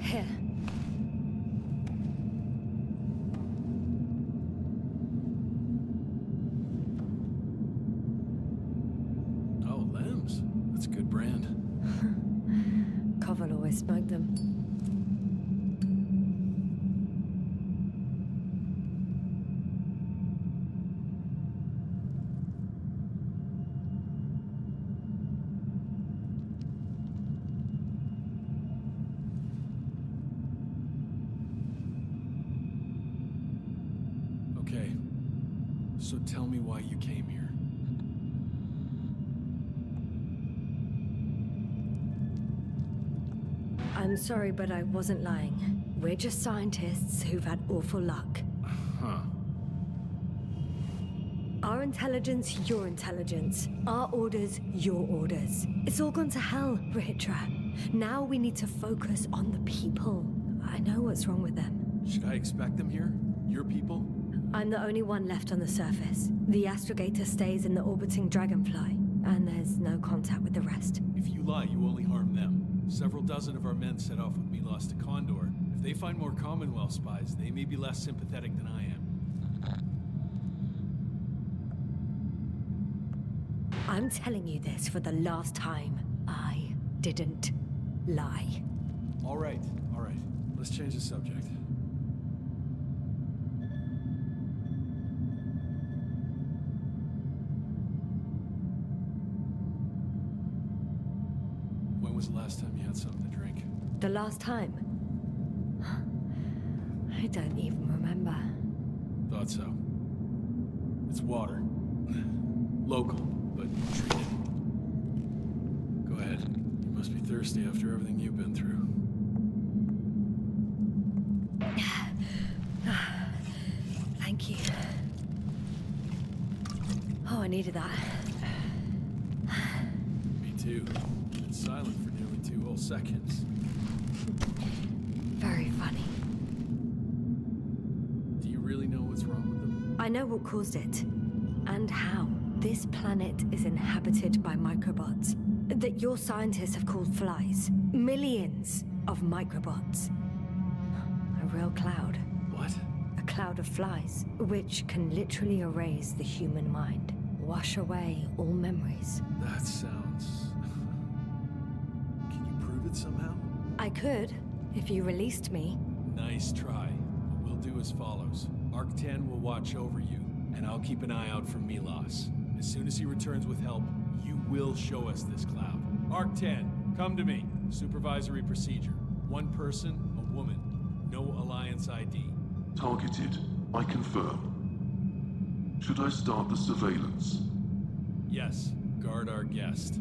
Here. Oh, Lambs. That's a good brand. Koval always smoked them. Okay. So tell me why you came here. I'm sorry, but I wasn't lying. We're just scientists who've had awful luck. Huh. Our intelligence, your intelligence. Our orders, your orders. It's all gone to hell, Ritra. Now we need to focus on the people. I know what's wrong with them. Should I expect them here? Your people? I'm the only one left on the surface. The astrogator stays in the orbiting Dragonfly, and there's no contact with the rest. If you lie, you only harm them. Several dozen of our men set off with Milos to Condor. If they find more Commonwealth spies, they may be less sympathetic than I am. I'm telling you this for the last time. I didn't lie. All right. Let's change the subject. When was the last time you had something to drink? The last time? I don't even remember. Thought so. It's water. Local, but treated. Go ahead. You must be thirsty after everything you've been through. Thank you. Oh, I needed that. Me too. Been silent for nearly 2 whole seconds. Very funny. Do you really know what's wrong with them? I know what caused it, and how. This planet is inhabited by microbots that your scientists have called flies. Millions of microbots. A real cloud. What? A cloud of flies, which can literally erase the human mind. Wash away all memories. That sounds... Can you prove it somehow? I could, if you released me. Nice try. But we'll do as follows. Arc 10 will watch over you, and I'll keep an eye out for Milos. As soon as he returns with help, you will show us this cloud. Arc 10, come to me. Supervisory procedure. One person, a woman. No Alliance ID. Targeted. I confirm. Should I start the surveillance? Yes, guard our guest.